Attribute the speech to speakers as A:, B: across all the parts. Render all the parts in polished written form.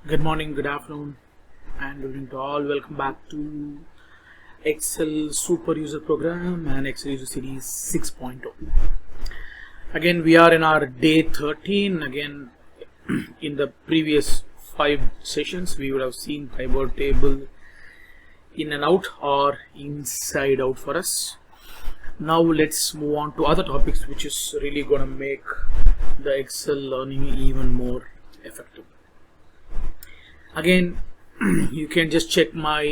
A: Good morning, good afternoon, and good evening to all. Welcome back to Excel Super User Program and Excel User Series 6.0. Again, we are in our day 13. Again, in the previous 5 sessions, we would have seen pivot table in and out or inside out for us. Now let's move on to other topics, which is really going to make the Excel learning even more effective. Again, you can just check my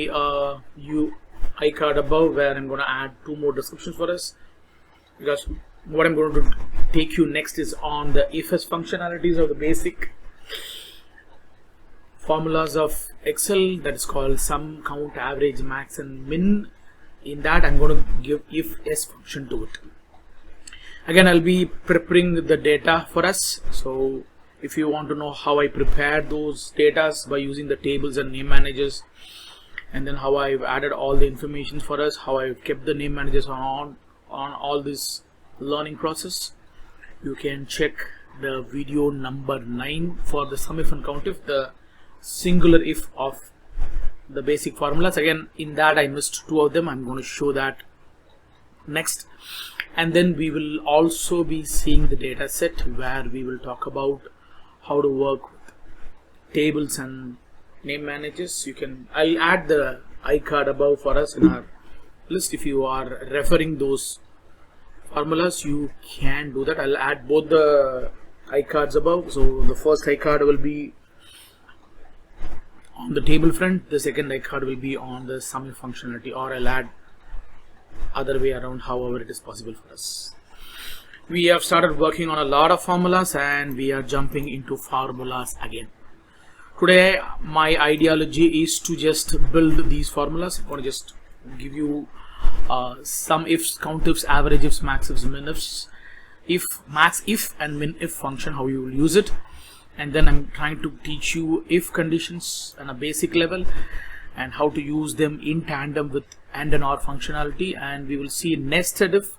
A: UI card above, where I'm going to add 2 more descriptions for us, because what I'm going to take you next is on the IFS functionalities of the basic formulas of Excel, that is called sum, count, average, max and min. In that I'm going to give IFS function to it. Again, I'll be preparing the data for us, so if you want to know how I prepared those data by using the tables and name managers, and then how I've added all the information for us, how I've kept the name managers on all this learning process, you can check the video number 9 for the SUMIFS and COUNTIFS, the singular if of the basic formulas. Again, in that I missed 2 of them. I'm going to show that next, and then we will also be seeing the data set, where we will talk about how to work with tables and name managers. I'll add the iCard above for us in our list. If you are referring those formulas, you can do that. I'll add both the iCards above. So the first iCard will be on the table front, the second iCard will be on the SUMIFS functionality, or I'll add other way around, however it is possible for us. We have started working on a lot of formulas, and we are jumping into formulas again. Today my ideology is to just build these formulas. I'm going to just give you SUMIFS, COUNTIFS, AVERAGEIFS, MAXIFS, MINIFS, max if and min if function, how you will use it. And then I'm trying to teach you if conditions on a basic level and how to use them in tandem with AND and OR functionality. And we will see nested if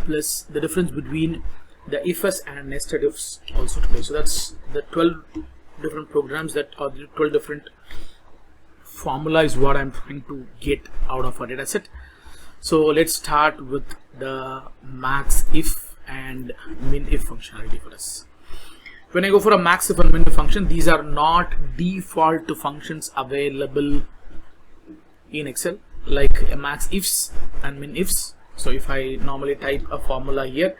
A: plus the difference between the IFS and nested ifs also today. So that's the 12 different programs that are the 12 different formula is what I'm trying to get out of our data set. So let's start with the max if and min if functionality for us. When I go for a max if and min if function, these are not default functions available in Excel, like a max ifs and min ifs. So if I normally type a formula here,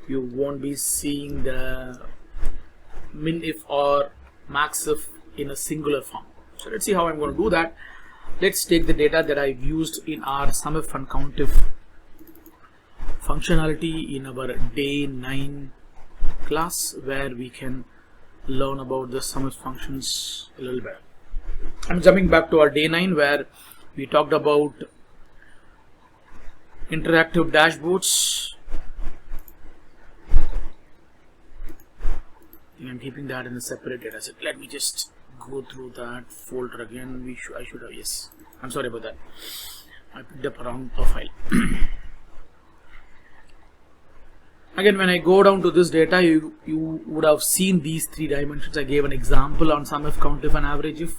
A: you won't be seeing the min if or max if in a singular form. So let's see how I'm going to do that. Let's take the data that I've used in our SUMIFS and COUNTIFS functionality in our day 9 class, where we can learn about the SUMIFS functions a little bit. I'm jumping back to our day 9, where we talked about interactive dashboards. I'm keeping that in a separate data set. Let me just go through that folder again. I should have, yes, I'm sorry about that, I picked up a wrong file. Again, when I go down to this data, you would have seen these 3 dimensions. I gave an example on SUMIFS, COUNTIFS and AVERAGEIFS,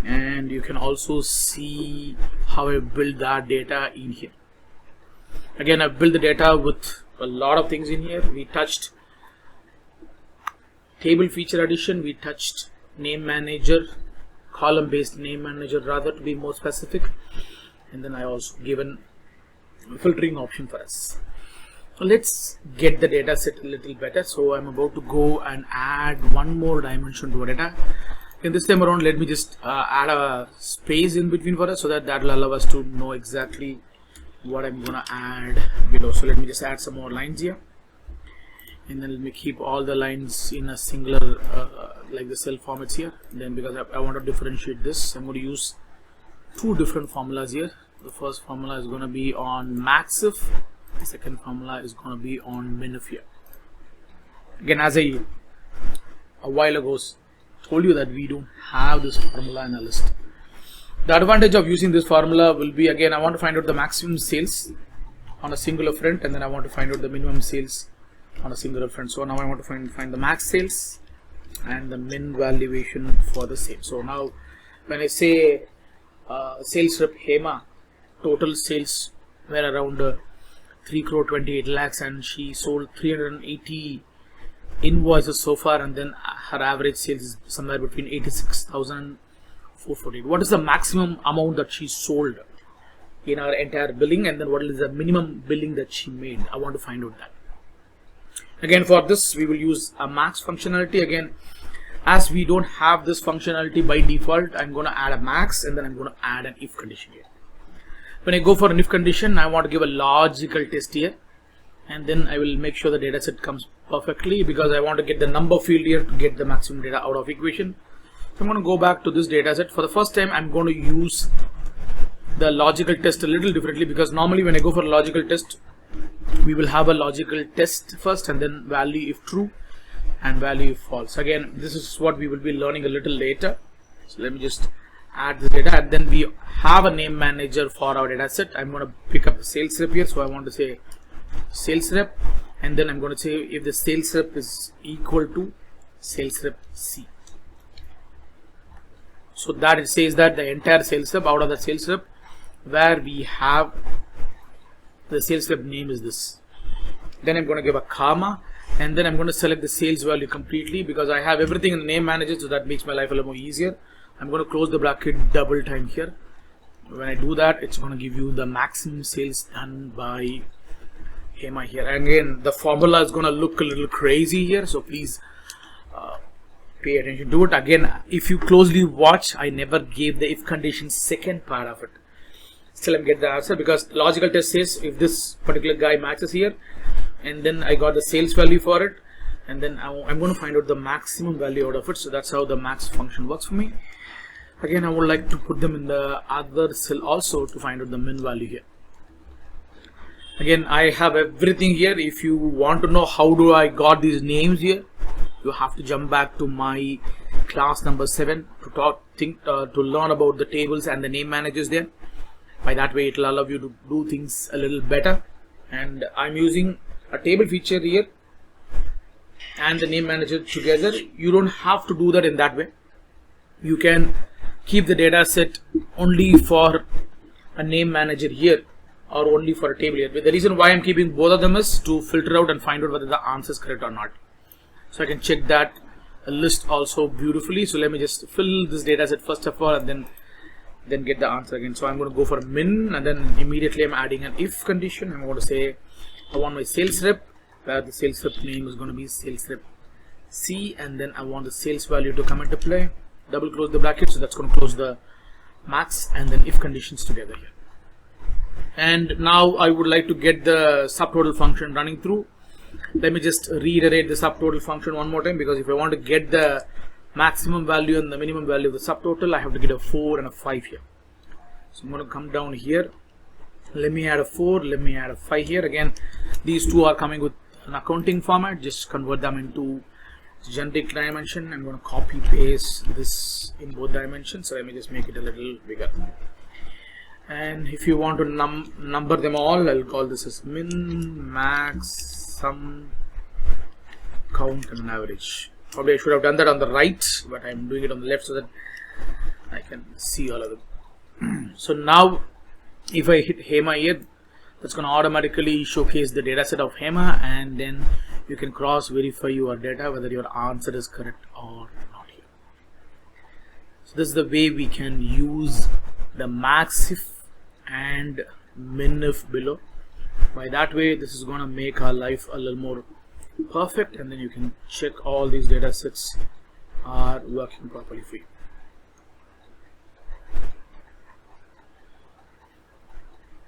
A: and you can also see how I build that data in here. Again, I've built the data with a lot of things in here. We touched table feature addition, we touched name manager, column based name manager rather, to be more specific, and then I also given a filtering option for us. So let's get the data set a little better. So I'm about to go and add 1 more dimension to our data. And this time around, let me just add a space in between for us, so that will allow us to know exactly what I'm gonna add below. So let me just add some more lines here, and then let me keep all the lines in a singular like the cell formats here. Then, because I want to differentiate this, I'm going to use 2 different formulas here. The first formula is going to be on max if, the second formula is going to be on min if here. Again, as a while ago told you that we don't have this formula in a list. The advantage of using this formula will be, again, I want to find out the maximum sales on a singular front, and then I want to find out the minimum sales on a singular front. So now I want to find the max sales, and the min valuation for the same. So now when I say sales rep Hema, total sales were around 3 crore 28 lakhs, and she sold 380 invoices so far, and then her average sales is somewhere between 86,000 and 448. What is the maximum amount that she sold in our entire billing, and then what is the minimum billing that she made? I want to find out that. Again, for this we will use a max functionality. Again, as we don't have this functionality by default, I'm going to add a max, and then I'm going to add an if condition here. When I go for an if condition, I want to give a logical test here, and then I will make sure the data set comes perfectly, because I want to get the number field here to get the maximum data out of equation. So I'm going to go back to this data set. For the first time, I'm going to use the logical test a little differently, because normally when I go for a logical test, we will have a logical test first, and then value if true and value if false. Again, this is what we will be learning a little later. So let me just add the data, and then we have a name manager for our data set. I'm going to pick up a sales rep here, so I want to say sales rep, and then I'm going to say if the sales rep is equal to sales rep C. So that it says that the entire sales rep, out of the sales rep where we have the sales rep name is this. Then I'm going to give a comma, and then I'm going to select the sales value completely, because I have everything in the name manager, so that makes my life a little more easier. I'm going to close the bracket double time here. When I do that, it's going to give you the maximum sales done by Hema here. And again, the formula is going to look a little crazy here, so please pay attention to it. Again, if you closely watch, I never gave the if condition second part of it. Still I'm get the answer, because logical test says if this particular guy matches here, and then I got the sales value for it, and then I'm going to find out the maximum value out of it. So that's how the max function works for me. Again, I would like to put them in the other cell also to find out the min value here. Again, I have everything here. If you want to know how do I got these names here, you have to jump back to my class number 7 to learn about the tables and the name managers there. By that way, it will allow you to do things a little better. And I'm using a table feature here and the name manager together. You don't have to do that in that way. You can keep the data set only for a name manager here, or only for a table here. But the reason why I'm keeping both of them is to filter out and find out whether the answer is correct or not. So I can check that list also beautifully. So let me just fill this data set first of all, and then get the answer again. So I'm going to go for a min, and then immediately I'm adding an if condition. I'm going to say I want my sales rep, where the sales rep name is going to be sales rep C, and then I want the sales value to come into play. Double close the bracket, so that's going to close the max and then if conditions together here. And now I would like to get the subtotal function running through. Let me just reiterate the subtotal function one more time, because if I want to get the maximum value and the minimum value of the subtotal, I have to get a 4 and a 5 here. So I'm going to come down here. Let me add a 4, let me add a 5 here. Again, these two are coming with an accounting format. Just convert them into generic dimension. I'm going to copy paste this in both dimensions. So let me just make it a little bigger. And if you want to number them all, I'll call this as min, max, sum, count, and average. Probably I should have done that on the right, but I'm doing it on the left so that I can see all of them. So now if I hit Hema here, that's going to automatically showcase the data set of Hema, and then you can cross verify your data whether your answer is correct or not here. So this is the way we can use the max if and min if below. By that way, this is going to make our life a little more perfect, and then you can check all these data sets are working properly for you.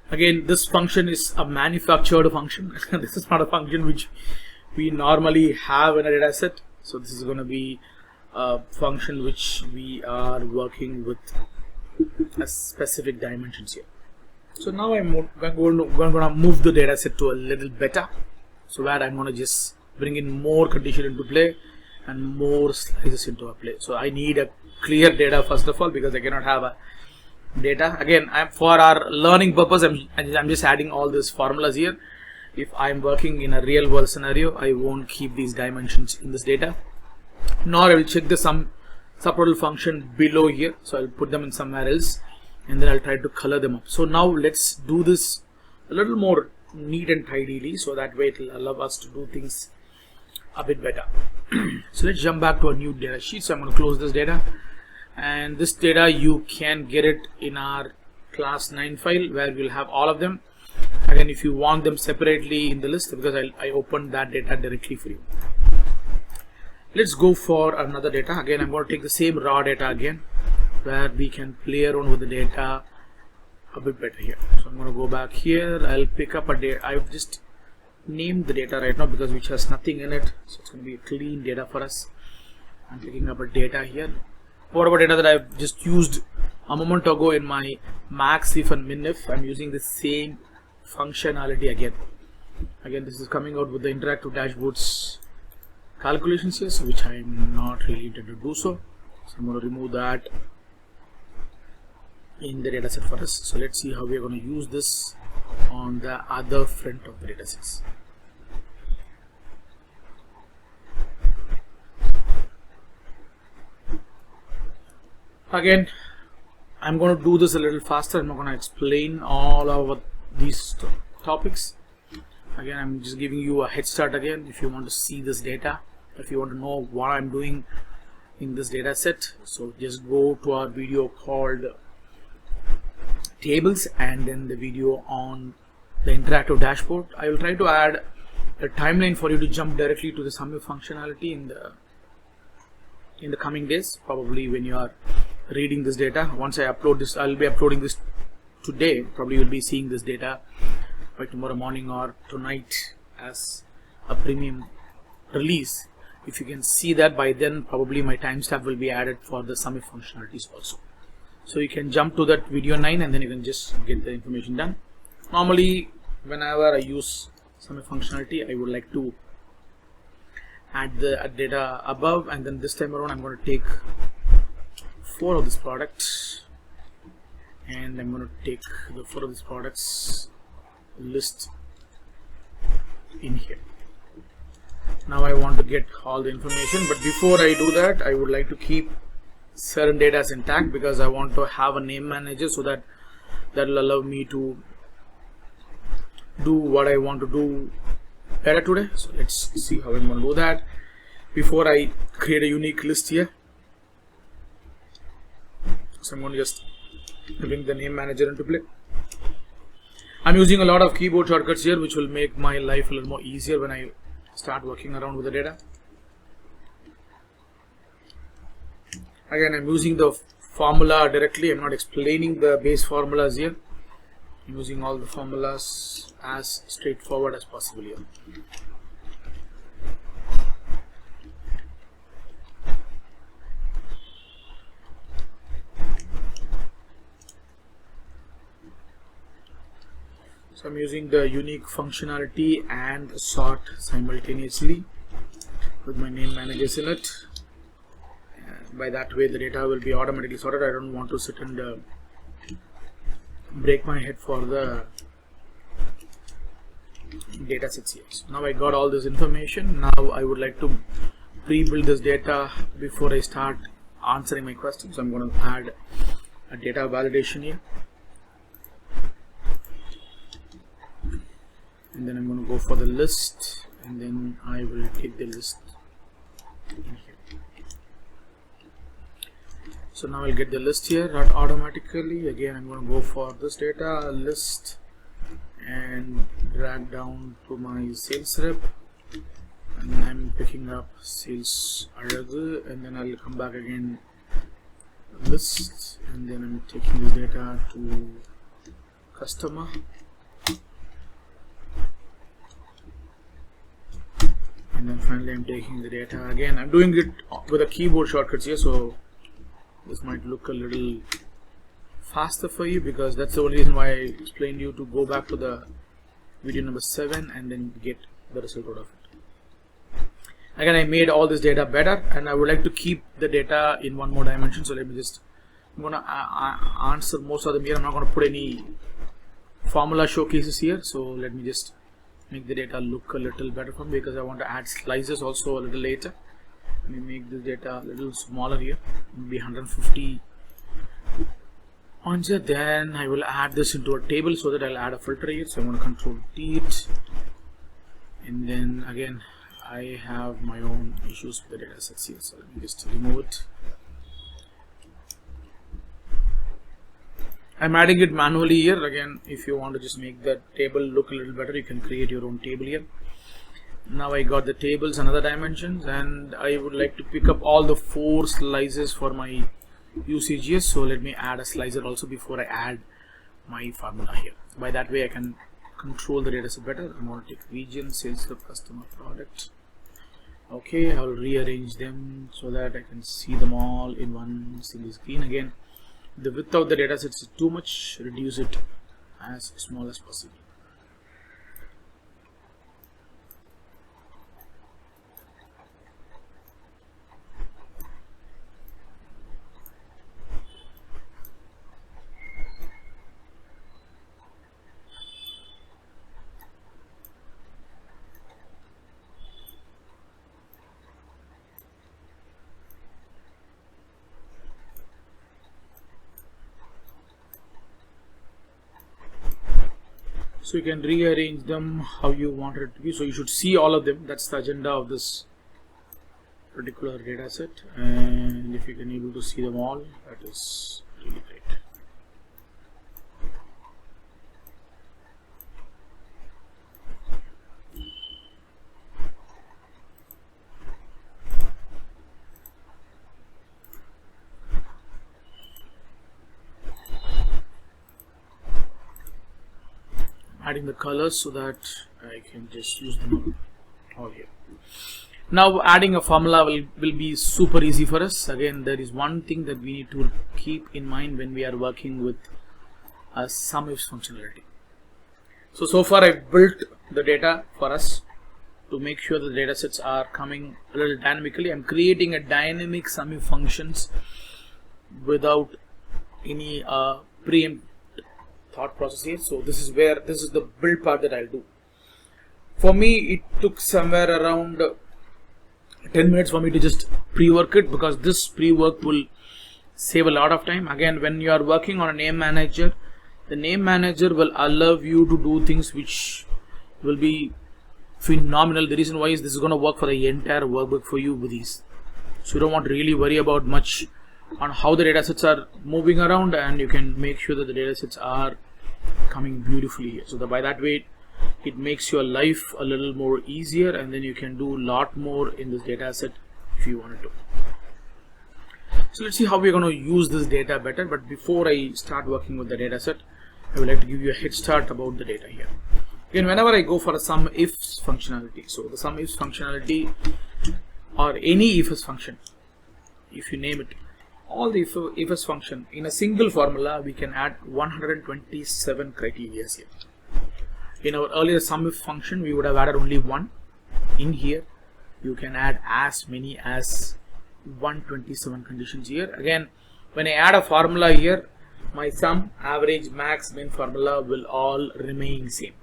A: Again, this function is a manufactured function. This is not a function which we normally have in a data set. So this is going to be a function which we are working with a specific dimensions here. So now I'm going to move the data set to a little better, so that I'm going to just bring in more condition into play and more slices into a play. So I need a clear data first of all, because I cannot have a data. Again, for our learning purpose, I'm just adding all these formulas here. If I'm working in a real world scenario, I won't keep these dimensions in this data. nor I will check the subtotal function below here, so I'll put them in somewhere else, and then I'll try to color them up. So now let's do this a little more neat and tidily, so that way it will allow us to do things a bit better. So let's jump back to a new data sheet. So I'm going to close this data, and this data you can get it in our class 9 file where we'll have all of them. Again, if you want them separately in the list, because I opened that data directly for you. Let's go for another data. Again, I'm going to take the same raw data again, where we can play around with the data a bit better here. So I'm going to go back here. I'll pick up a data. I've just named the data right now because which has nothing in it, so it's going to be a clean data for us. I'm picking up a data here. Whatever data that I've just used a moment ago in my maxif and minif, I'm using the same functionality again. Again, this is coming out with the interactive dashboards calculations here, so which I'm not really intended to do so. So I'm going to remove that in the data set for us. So let's see how we are going to use this on the other front of the data sets. Again, I'm going to do this a little faster. I'm not going to explain all of these topics. Again, I'm just giving you a head start again. If you want to see this data, if you want to know what I'm doing in this data set, so just go to our video called tables, and then the video on the interactive dashboard. I will try to add a timeline for you to jump directly to the SUMIFS functionality in the coming days, probably when you are reading this data. Once I upload this, I'll be uploading this today. Probably you'll be seeing this data by tomorrow morning or tonight as a premium release. If you can see that by then, probably my timestamp will be added for the SUMIFS functionalities also. So you can jump to that video 9 and then you can just get the information done. Normally, whenever I use SUMIFS functionality, I would like to add the data above, and then this time around I'm going to take 4 of this product, and I'm going to take the 4 of these products list in here. Now I want to get all the information, but before I do that, I would like to keep certain data as intact because I want to have a name manager, so that will allow me to do what I want to do better today. So let's see how I'm going to do that. Before I create a unique list here, so I'm going to just bring the name manager into play. I'm using a lot of keyboard shortcuts here, which will make my life a little more easier when I start working around with the data. Again, I'm using the formula directly. I'm not explaining the base formulas here. I'm using all the formulas as straightforward as possible here. So I'm using the unique functionality and sort simultaneously with my name managers in it. By that way the data will be automatically sorted. I don't want to sit and break my head for the data sets here. So now I got all this information. Now I would like to pre-build this data before I start answering my questions. So I'm going to add a data validation here, and then I'm going to go for the list, and then I will take the list in here. So now I'll get the list here automatically. Again, I'm going to go for this data list and drag down to my sales rep, and I'm picking up sales Aragu, and then I'll come back again list, and then I'm taking this data to customer, and then finally I'm taking the data again. I'm doing it with a keyboard shortcuts here, so this might look a little faster for you, because that's the only reason why I explained you to go back to the video number 7 and then get the result out of it. Again, I made all this data better, and I would like to keep the data in one more dimension. So let me just, I'm going to answer most of them here. I'm not going to put any formula showcases here, so let me just make the data look a little better for me, because I want to add slices also a little later. Let me make this data a little smaller here, maybe 150 points here. Then I will add this into a table so that I'll add a filter here. So I'm going to control delete, and then again I have my own issues with the data sets here, so let me just remove it. I'm adding it manually here. Again, if you want to just make that table look a little better, you can create your own table here. Now I got the tables and other dimensions, and I would like to pick up all the 4 slices for my UCGS. So let me add a slicer also before I add my formula here. By that way I can control the data set better. I'm going to take region, sales rep, customer, product. Okay, I'll rearrange them so that I can see them all in one single screen. Again, the width of the data sets is too much, reduce it as small as possible. So you can rearrange them how you want it to be. So you should see all of them. That's the agenda of this particular data set. And if you can able to see them all, that is really great. Adding the colors so that I can just use them all here. Now adding a formula will be super easy for us. Again, there is one thing that we need to keep in mind when we are working with a SUMIFS functionality. So far I've built the data for us to make sure the data sets are coming a little dynamically. I'm creating a dynamic SUMIFS functions without any preempt thought process here. So this is the build part that I'll do. For me, it took somewhere around 10 minutes for me to just pre-work it, because this pre-work will save a lot of time. Again, when you are working on a name manager, the name manager will allow you to do things which will be phenomenal. The reason why is this is going to work for the entire workbook for you with these. So you don't want to really worry about much on how the data sets are moving around, and you can make sure that the data sets are coming beautifully here. So that by that way it makes your life a little more easier, and then you can do a lot more in this data set if you wanted to. So let's see how we're going to use this data better. But before I start working with the data set, I would like to give you a head start about the data here. Again, whenever I go for a SUMIFS functionality, so the SUMIFS functionality or any IFS function, if you name it, all the IFS function in a single formula, we can add 127 criteria here. In our earlier SUMIFS function, we would have added only one. In here, you can add as many as 127 conditions here. Again, when I add a formula here, my sum, average, max, min formula will all remain same.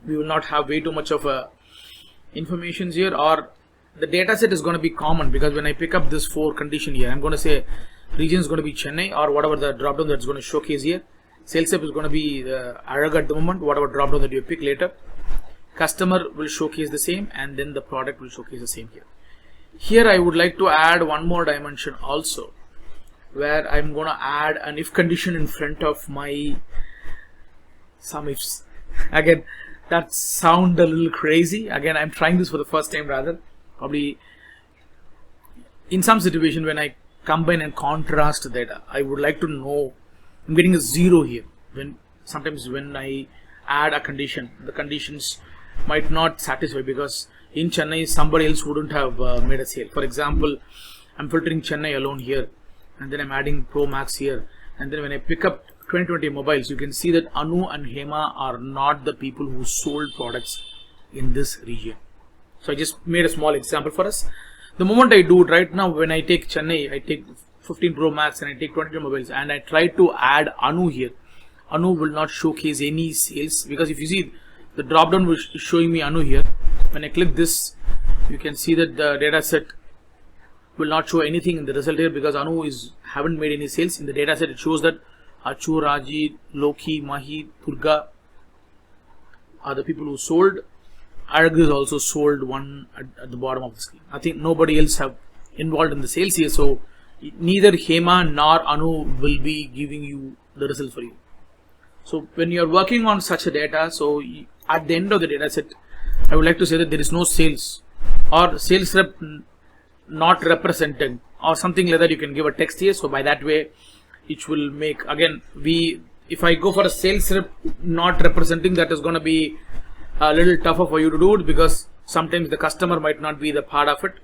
A: We will not have way too much of information here, or the data set is going to be common, because when I pick up this 4 condition here, I'm going to say region is going to be Chennai, or whatever the drop down that's going to showcase here. Sales rep is going to be Arag at the moment, whatever drop down that you pick later. Customer will showcase the same, and then the product will showcase the same here. Here I would like to add one more dimension also, where I'm going to add an if condition in front of my SUMIFS. Again, that sounds a little crazy. Again, I'm trying this for the first time rather. Probably in some situation when I combine and contrast data, I would like to know I'm getting a 0 here. Sometimes when I add a condition, the conditions might not satisfy, because in Chennai somebody else wouldn't have made a sale. For example, I'm filtering Chennai alone here, and then I'm adding Pro Max here, and then when I pick up 2020 mobiles, you can see that Anu and Hema are not the people who sold products in this region. So I just made a small example for us. The moment I do it right now, when I take Chennai, I take 15 Pro Max and I take 22 mobiles, and I try to add Anu here, Anu will not showcase any sales, because if you see the drop down is showing me Anu here. When I click this, you can see that the data set will not show anything in the result here because Anu haven't made any sales. In the data set it shows that Achu, Raji, Loki, Mahi, Durga are the people who sold. Arag is also sold one at the bottom of the screen. I think nobody else have involved in the sales here, so neither Hema nor Anu will be giving you the result for you. So when you are working on such a data, so at the end of the data set, I would like to say that there is no sales or sales rep not represented or something like that. You can give a text here, so by that way it will make, again, if I go for a sales rep not representing, that is going to be a little tougher for you to do it because sometimes the customer might not be the part of it.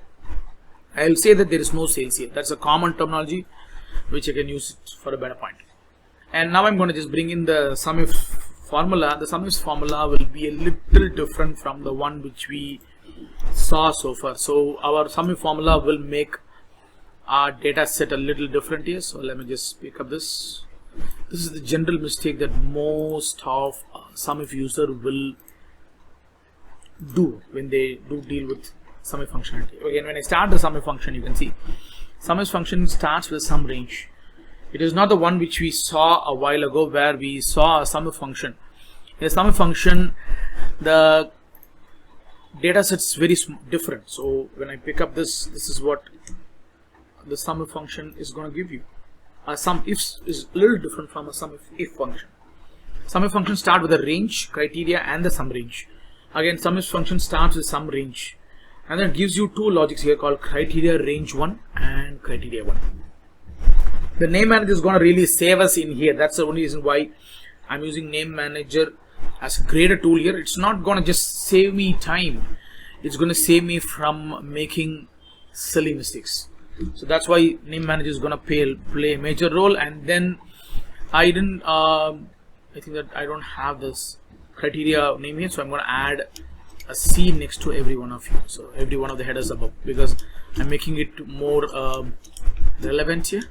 A: I'll say that there is no sales here. That's a common terminology which I can use for a better point. And now I'm going to just bring in the SUMIFS formula. The SUMIFS formula will be a little different from the one which we saw so far. So our SUMIFS formula will make our data set a little different here. So let me just pick up this. This is the general mistake that most of SUMIFS user will do when they do deal with SUMIFS functionality. Again, when I start the SUMIFS function, you can see SUMIFS function starts with some range. It is not the one which we saw a while ago where we saw a SUMIFS function. In a SUMIFS function, the data set is very different. So when I pick up this is what the SUMIFS function is going to give you. A SUMIFS is a little different from a SUMIFS function. SUMIFS function start with a range, criteria, and the sum range. Again, SUMIFS function starts with some range, and then it gives you two logics here called criteria range 1 and criteria 1. The name manager is going to really save us in here. That's the only reason why I'm using name manager as a greater tool here. It's not going to just save me time. It's going to save me from making silly mistakes. So that's why name manager is going to play a major role. And then I think that I don't have this criteria name here, so I'm going to add a C next to every one of you. So every one of the headers above, because I'm making it more relevant here.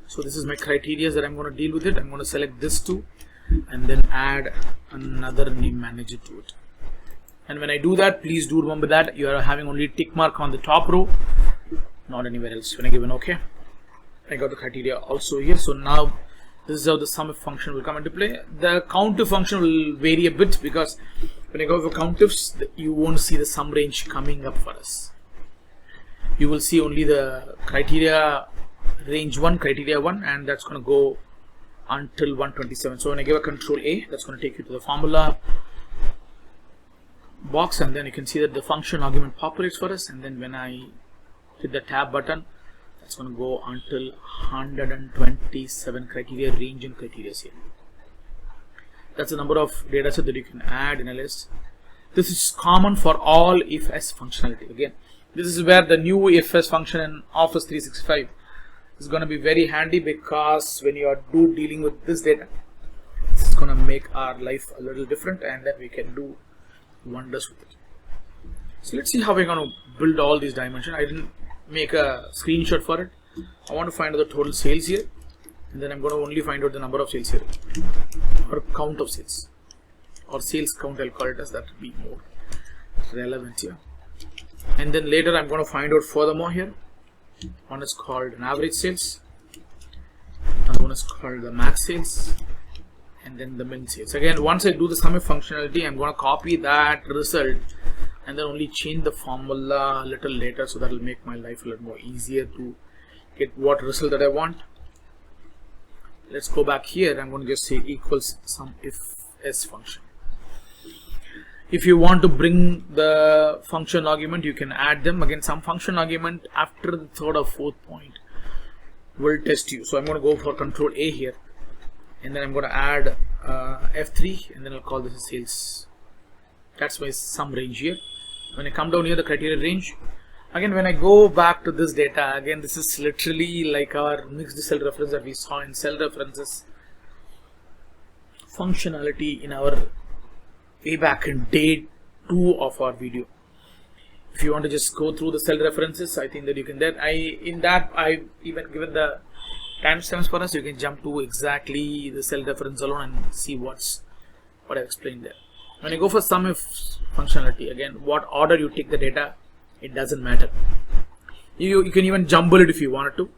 A: So this is my criteria that I'm going to deal with it. I'm going to select this too and then add another name manager to it. And when I do that, please do remember that you are having only tick mark on the top row, not anywhere else. When I give an OK, I got the criteria also here. So now this is how the SUMIFS function will come into play. The COUNTIFS function will vary a bit because when I go for COUNTIFS, you won't see the sum range coming up for us. You will see only the criteria range 1, criteria 1, and that's going to go until 127. So when I give a control A, that's going to take you to the formula box, and then you can see that the function argument populates for us. And then when I hit the tab button, that's going to go until 127 criteria range and criteria here. That's the number of data set that you can add in a list. This is common for all IFS functionality. Again, this is where the new IFS function in Office 365 is going to be very handy, because when you are dealing with this data, this is going to make our life a little different, and then we can do wonders with it. So let's see how we're going to build all these dimensions. I didn't make a screenshot for it. I want to find out the total sales here, and then I'm going to only find out the number of sales here, or count of sales, or sales count. I'll call it as that, will be more relevant here. And then later I'm going to find out furthermore here. One is called an average sales, another one is called the max sales, and then the min sales. Again, once I do the SUMIFS functionality, I'm going to copy that result and then only change the formula a little later, so that will make my life a little more easier to get what result that I want. Let's go back here. I'm going to just say equals SUMIFS function. If you want to bring the function argument, you can add them. Again, some function argument after the third or fourth point will test you. So I'm going to go for control A here, and then I'm going to add F3, and then I'll call this a sales. That's my sum range here. When I come down here, the criteria range. Again, when I go back to this data, again, this is literally like our mixed cell reference that we saw in cell references functionality in our way back in day 2 of our video. If you want to just go through the cell references, I think that you can. I even given the timestamps for us. You can jump to exactly the cell reference alone and see what I explained there. When you go for SUMIFS functionality, again, what order you take the data, it doesn't matter. You can even jumble it if you wanted to.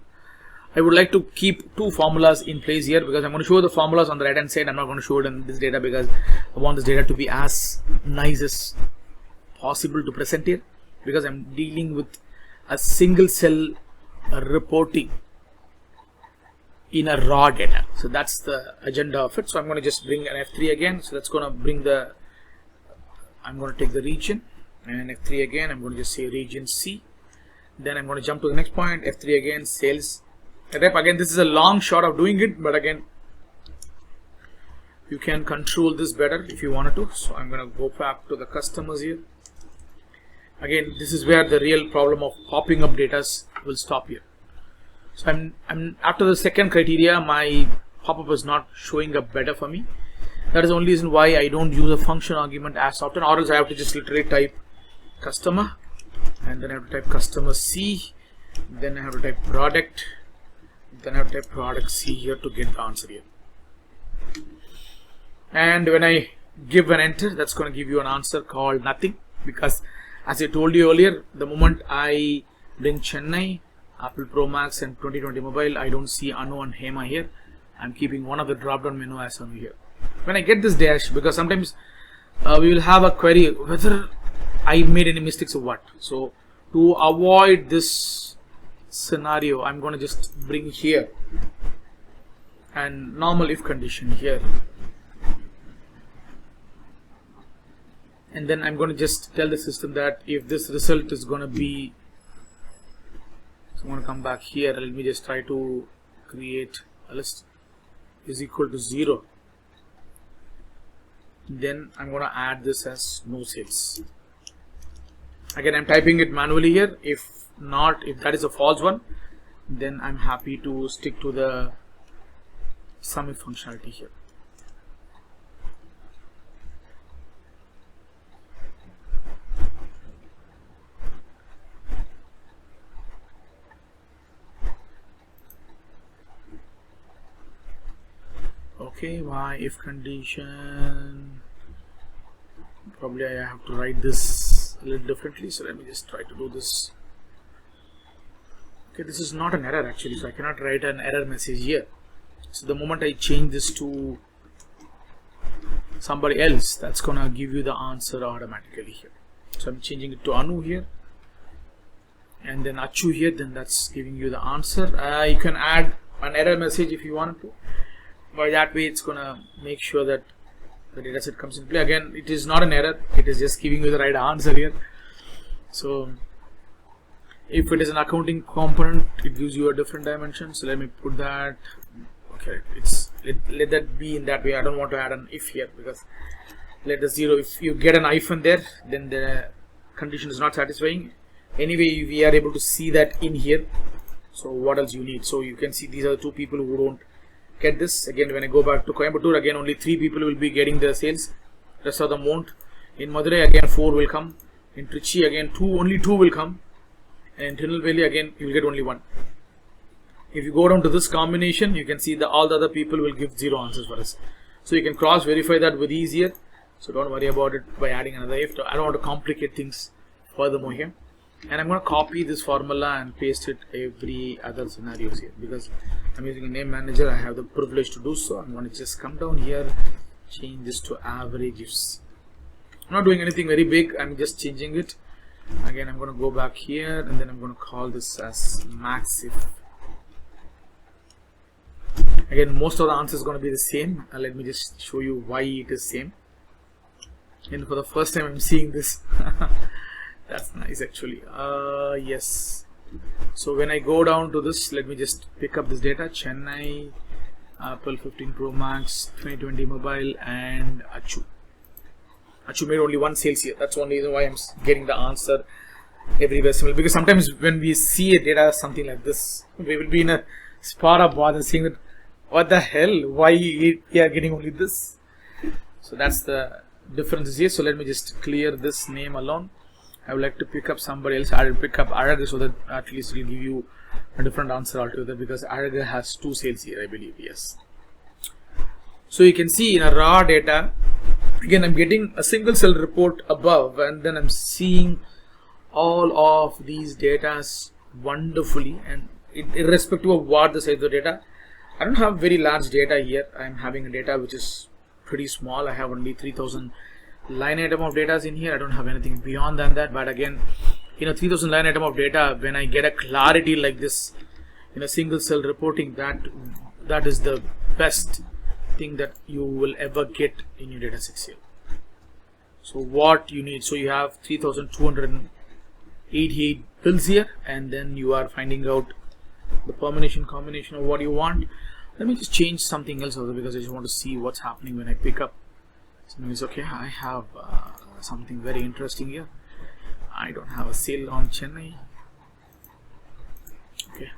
A: I would like to keep two formulas in place here because I'm going to show the formulas on the right hand side. I'm not going to show it in this data because I want this data to be as nice as possible to present here, because I'm dealing with a single cell reporting in a raw data. So that's the agenda of it. So I'm going to just bring an F3 again. So that's going to bring the, I'm going to take the region and F3 again. I'm going to just say region C. Then I'm going to jump to the next point, F3 again, sales rep. Again, this is a long shot of doing it, but again, you can control this better if you wanted to. So I'm going to go back to the customers here. Again, this is where the real problem of popping up data will stop here. So I'm after the second criteria, my pop-up is not showing up better for me. That is the only reason why I don't use a function argument as often, or else I have to just literally type customer, and then I have to type customer C, then I have to type product, then I have to type product C here to get the answer here. And when I give an enter, that's going to give you an answer called nothing, because as I told you earlier, the moment I bring Chennai, Apple Pro Max and 2020 mobile, I don't see Anu and Hema here. I'm keeping one of the drop down menu as Anu here. When I get this dash, because sometimes we will have a query whether I made any mistakes or what. So to avoid this scenario, I'm going to just bring here and normal if condition here, and then I'm going to just tell the system that if this result is going to be, so I'm going to come back here, let me just try to create a list is equal to 0, then I'm going to add this as no sales. Again, I'm typing it manually here. If not, if that is a false one, then I'm happy to stick to the SUMIFS functionality here. Okay, my if condition, probably I have to write this a little differently, so let me just try to do this. Okay, this is not an error actually, so I cannot write an error message here. So the moment I change this to somebody else, that's gonna give you the answer automatically here. So I'm changing it to Anu here, and then Achu here, then that's giving you the answer. You can add an error message if you want to. By that way, it's gonna make sure that the dataset comes in play. Again, it is not an error, it is just giving you the right answer here. So if it is an accounting component, it gives you a different dimension. So let me put that. Okay, let that be in that way. I don't want to add an if here, because let the 0, if you get an hyphen there, then the condition is not satisfying. Anyway, we are able to see that in here. So what else you need? So you can see these are the two people who don't get this. Again, when I go back to Coimbatore, again only 3 people will be getting the sales, rest of them won't. In Madurai, again 4 will come. In Trichy, again only 2 will come. And in Tirunelveli, again you will get only 1. If you go down to this combination, you can see that all the other people will give 0 answers for us. So you can cross verify that with ease here. So don't worry about it by adding another if. I don't want to complicate things furthermore here. And I'm going to copy this formula and paste it every other scenarios here, because I'm using a name manager. I have the privilege to do so. I'm going to just come down here, change this to AVERAGEIFS. I'm not doing anything very big, I'm just changing it. Again, I'm going to go back here, and then I'm going to call this as MAXIF. Again, most of the answers is going to be the same. Let me just show you why it is same. And for the first time I'm seeing this. That's nice actually. Yes. So when I go down to this, let me just pick up this data. Chennai, Apple 15 Pro Max, 2020 mobile, and Achu. Achu made only 1 sales here. That's one reason why I'm getting the answer everywhere similar. Because sometimes when we see a data something like this, we will be in a spot of bother saying that, what the hell? Why we are getting only this? So that's the difference here. So let me just clear this name alone. I would like to pick up somebody else. I will pick up Araga, so that at least it will give you a different answer altogether, because Araga has 2 sales here, I believe. Yes. So you can see in a raw data, again I'm getting a single cell report above, and then I'm seeing all of these datas wonderfully, and irrespective of what the size of the data. I don't have very large data here. I'm having a data which is pretty small. I have only 3000 line item of data in here. I don't have anything beyond than that. But again, in a 3000 line item of data, when I get a clarity like this in a single cell reporting, that is the best thing that you will ever get in your data sets here. So what you need, so you have 3288 bills here, and then you are finding out the permutation combination of what you want. Let me just change something else over, because I just want to see what's happening when I pick up something. Is okay. I have something very interesting here. I don't have a sale on Chennai. Okay,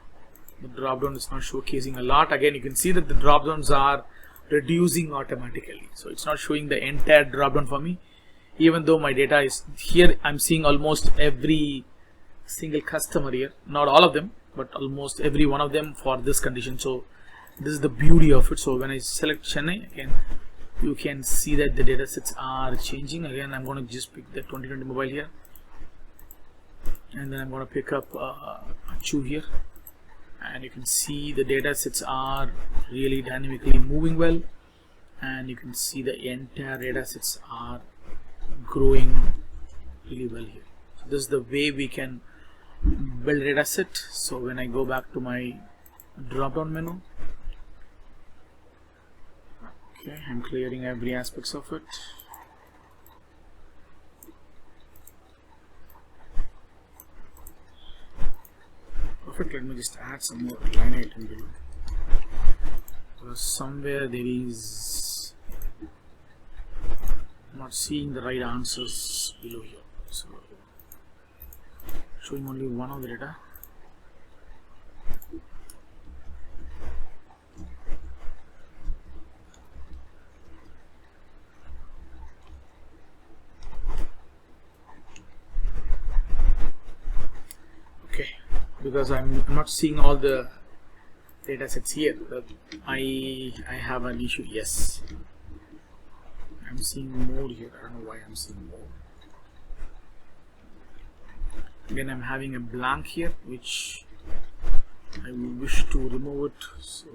A: the drop down is not showcasing a lot. Again, you can see that the drop downs are reducing automatically, so it's not showing the entire drop down for me, even though my data is here. I'm seeing almost every single customer here, not all of them, but almost every one of them for this condition. So this is the beauty of it. So when I select Chennai, again, you can see that the data sets are changing. Again, I'm going to just pick the 2020 mobile here, and then I'm going to pick up Chu here, and you can see the data sets are really dynamically moving well, and you can see the entire data sets are growing really well here. So this is the way we can build data set. So when I go back to my drop down menu, okay, I'm clearing every aspects of it. Perfect. Let me just add some more line item below, because somewhere there is, I'm not seeing the right answers below here. So showing only one of the data. Okay, because I'm not seeing all the data sets here. I have an issue. Yes, I'm seeing more here. I don't know why I'm seeing more. Again, I'm having a blank here, which I wish to remove it. So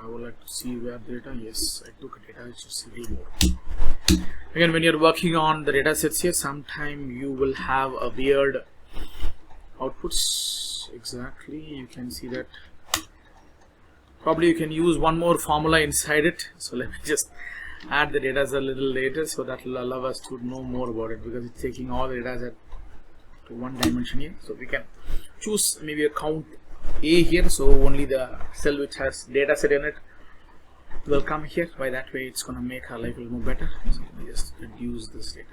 A: I would like to see where the data. Yes, I took a data. It's just remove. Again, when you're working on the data sets here, sometime you will have a weird outputs. Exactly, you can see that. Probably you can use one more formula inside it. So let me just add the data a little later, so that will allow us to know more about it, because it's taking all the data to one dimension here. So we can choose maybe a count A here, so only the cell which has data set in it will come here. By that way, it's going to make our life a little more better. So let me just reduce this data.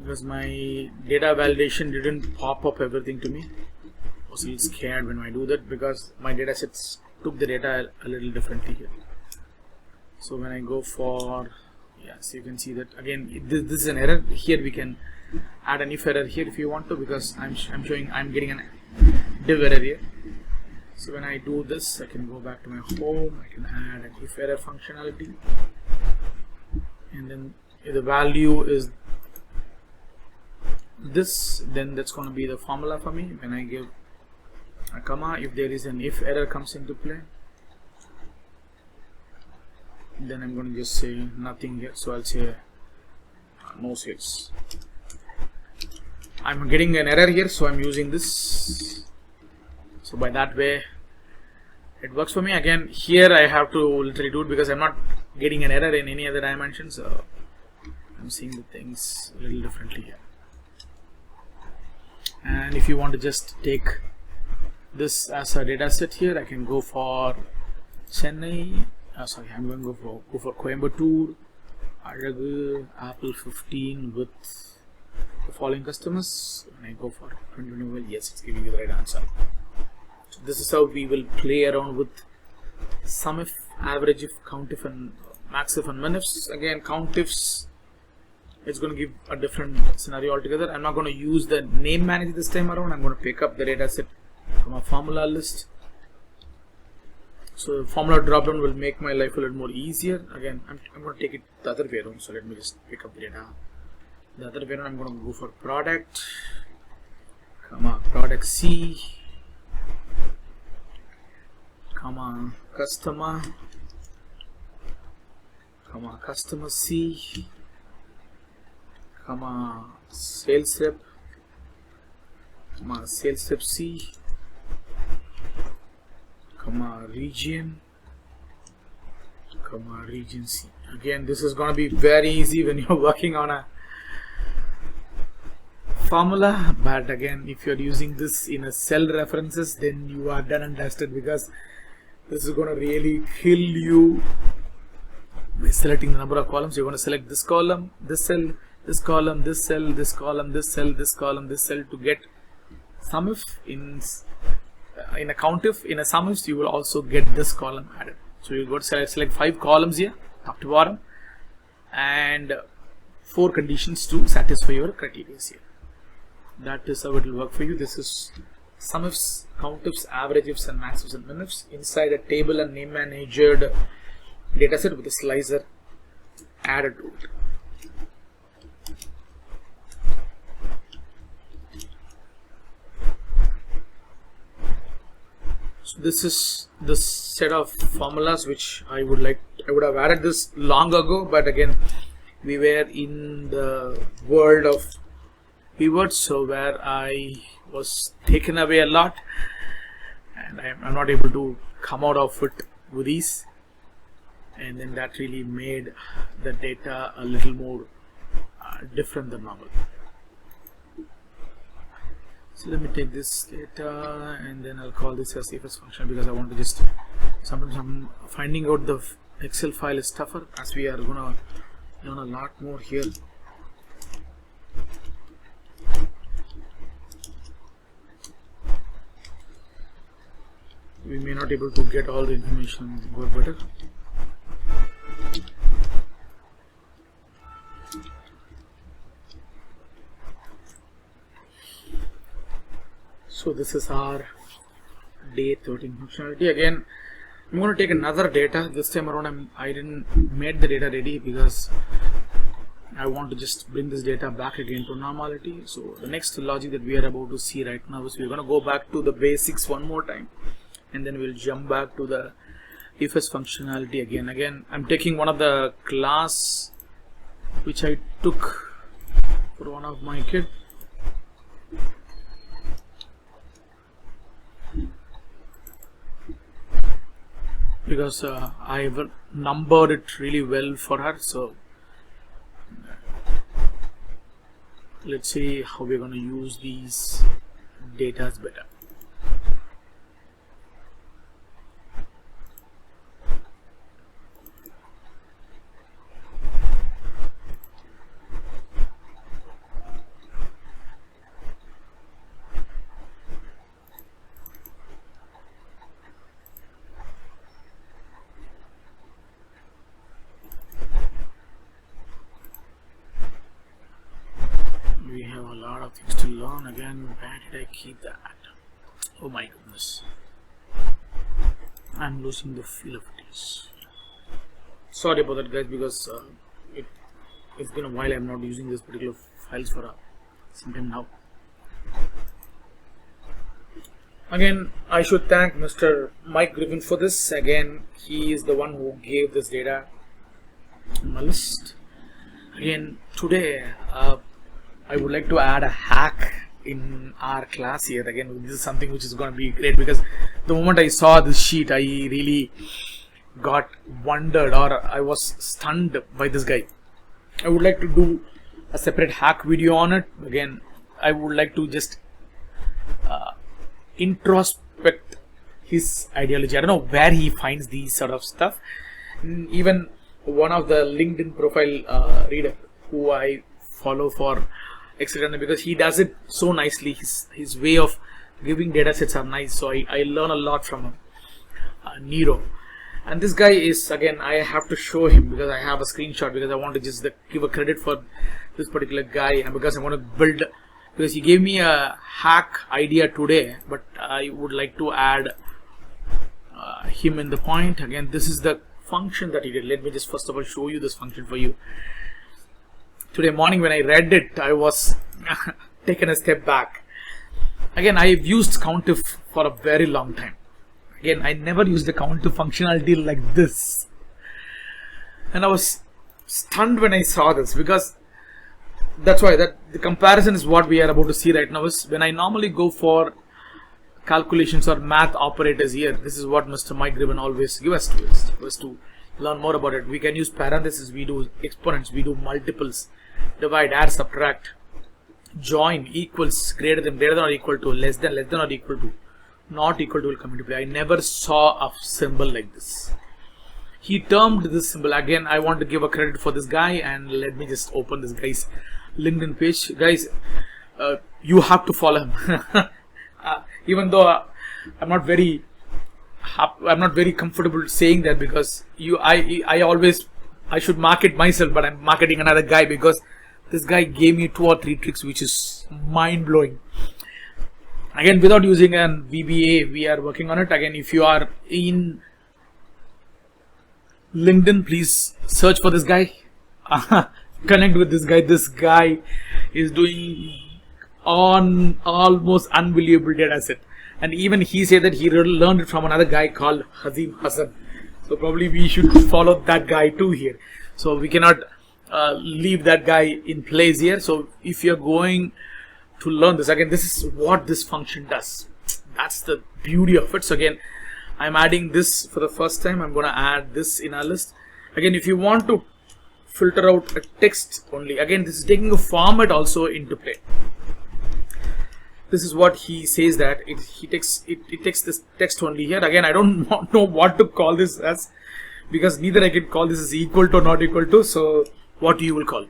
A: Because my data validation didn't pop up everything to me. I was a little scared when I do that, because my data sets took the data a little differently here. So when I go for, yes, you can see that again this is an error here. We can add an if error here if you want to, because I'm getting an div error here. So when I do this, I can go back to my home, I can add an if error functionality, and then if the value is this, then that's going to be the formula for me. When I give a comma, if there is an if error comes into play, then I'm going to just say nothing here. So I'll say no sales. I'm getting an error here, so I'm using this. So by that way it works for me. Again, here I have to literally do it, because I'm not getting an error in any other dimension, so I'm seeing the things a little differently here. And if you want to just take this as a data set here, I can go for Chennai. I'm going to go for Coimbatore, Alagu, Apple 15 with the following customers. When I go for 2020, yes, it's giving you the right answer. So this is how we will play around with SUMIFS, AVERAGEIFS, COUNTIFS, and MAXIF and MINIFs. Again, COUNTIFS, it's going to give a different scenario altogether. I'm not going to use the name manager this time around. I'm going to pick up the data set from a formula list. So the formula drop down will make my life a little more easier. Again, I'm going to take it the other way around. So let me just pick up the data The other way around, I'm going to go for product, comma product C, comma customer, comma customer C, comma sales rep, comma sales rep C, comma region, comma region C. Again, this is going to be very easy when you're working on a formula, but again, if you're using this in a cell references, then you are done and dusted, because this is going to really kill you by selecting the number of columns. You're going to select this column, this cell, this column, this cell, this column, this cell, this column, this cell to get SUMIFS. In a COUNTIF, in a SUMIFS, you will also get this column added. So you go to select 5 columns here, top to bottom, and 4 conditions to satisfy your criteria here. That is how it will work for you. This is SUMIFS, COUNTIFS, AVERAGEIFS, and MAXIFS and MINIFS inside a table and name manager dataset with a slicer added to it. So this is the set of formulas which I would have added this long ago, but again, we were in the world of pivots, so where I was taken away a lot, and I'm not able to come out of it with ease, and then that really made the data a little more different than normal. So let me take this data and then I'll call this as IFS function, because I want to just, sometimes I'm finding out the Excel file is tougher, as we are gonna learn a lot more here. We may not be able to get all the information work better. So this is our day 13 functionality. Again, I'm going to take another data. This time around I didn't make the data ready because I want to just bring this data back again to normality. So the next logic that we are about to see right now is we're going to go back to the basics one more time, and then we'll jump back to the IFS functionality again. Again, I'm taking one of the class which I took for one of my kids. Because I've numbered it really well for her. So let's see how we're going to use these data better. We have a lot of things to learn. Again, where did I keep that? Oh my goodness, I'm losing the feel of this. Sorry about that, guys, because it's been a while. I'm not using this particular files for some time now. Again, I should thank Mr. Mike Griffin for this. Again, he is the one who gave this data on my list. Again, today I would like to add a hack in our class here. Again, this is something which is going to be great, because the moment I saw this sheet, I really got wondered, or I was stunned by this guy. I would like to do a separate hack video on it. Again, I would like to just introspect his ideology. I don't know where he finds these sort of stuff. Even one of the LinkedIn profile reader who I follow for Excel, because he does it so nicely. His way of giving data sets are nice, so I learn a lot from him. Nero, and this guy is, again, I have to show him because I have a screenshot, because I want to just give a credit for this particular guy, and because I want to build, because he gave me a hack idea today, but I would like to add him in the point. Again, this is the function that he did. Let me just first of all show you this function for you. today morning when I read it, I was taken a step back. Again, I've used COUNTIF for a very long time. Again, I never used the COUNTIF functionality like this. And I was stunned when I saw this, because that's why that the comparison is what we are about to see right now. Is when I normally go for calculations or math operators here, this is what Mr. Mike Griven always gives us to learn more about it. We can use parentheses, we do exponents, we do multiples, divide, add, subtract, join, equals, greater than or equal to, less than or equal to, not equal to will come into play. I never saw a symbol like this. He termed this symbol. Again, I want to give a credit for this guy, and let me just open this guy's LinkedIn page. Guys, you have to follow him. Even though I'm not very comfortable saying that, because I should market myself, but I'm marketing another guy, because this guy gave me 2 or 3 tricks which is mind-blowing. Again, without using an VBA, we are working on it. Again, if you are in LinkedIn, please search for this guy. Connect with this guy. This guy is doing on almost unbelievable data set, and even he said that he learned it from another guy called Hazim Hassan. So probably we should follow that guy too here. So we cannot leave that guy in place here. So if you're going to learn this, again, this is what this function does. That's the beauty of it. So again, I'm adding this for the first time. I'm going to add this in our list. Again, if you want to filter out a text only, again, this is taking a format also into play. This is what he says, that it takes this text only here. Again, I don't know what to call this as, because neither I can call this as equal to or not equal to. So what you will call?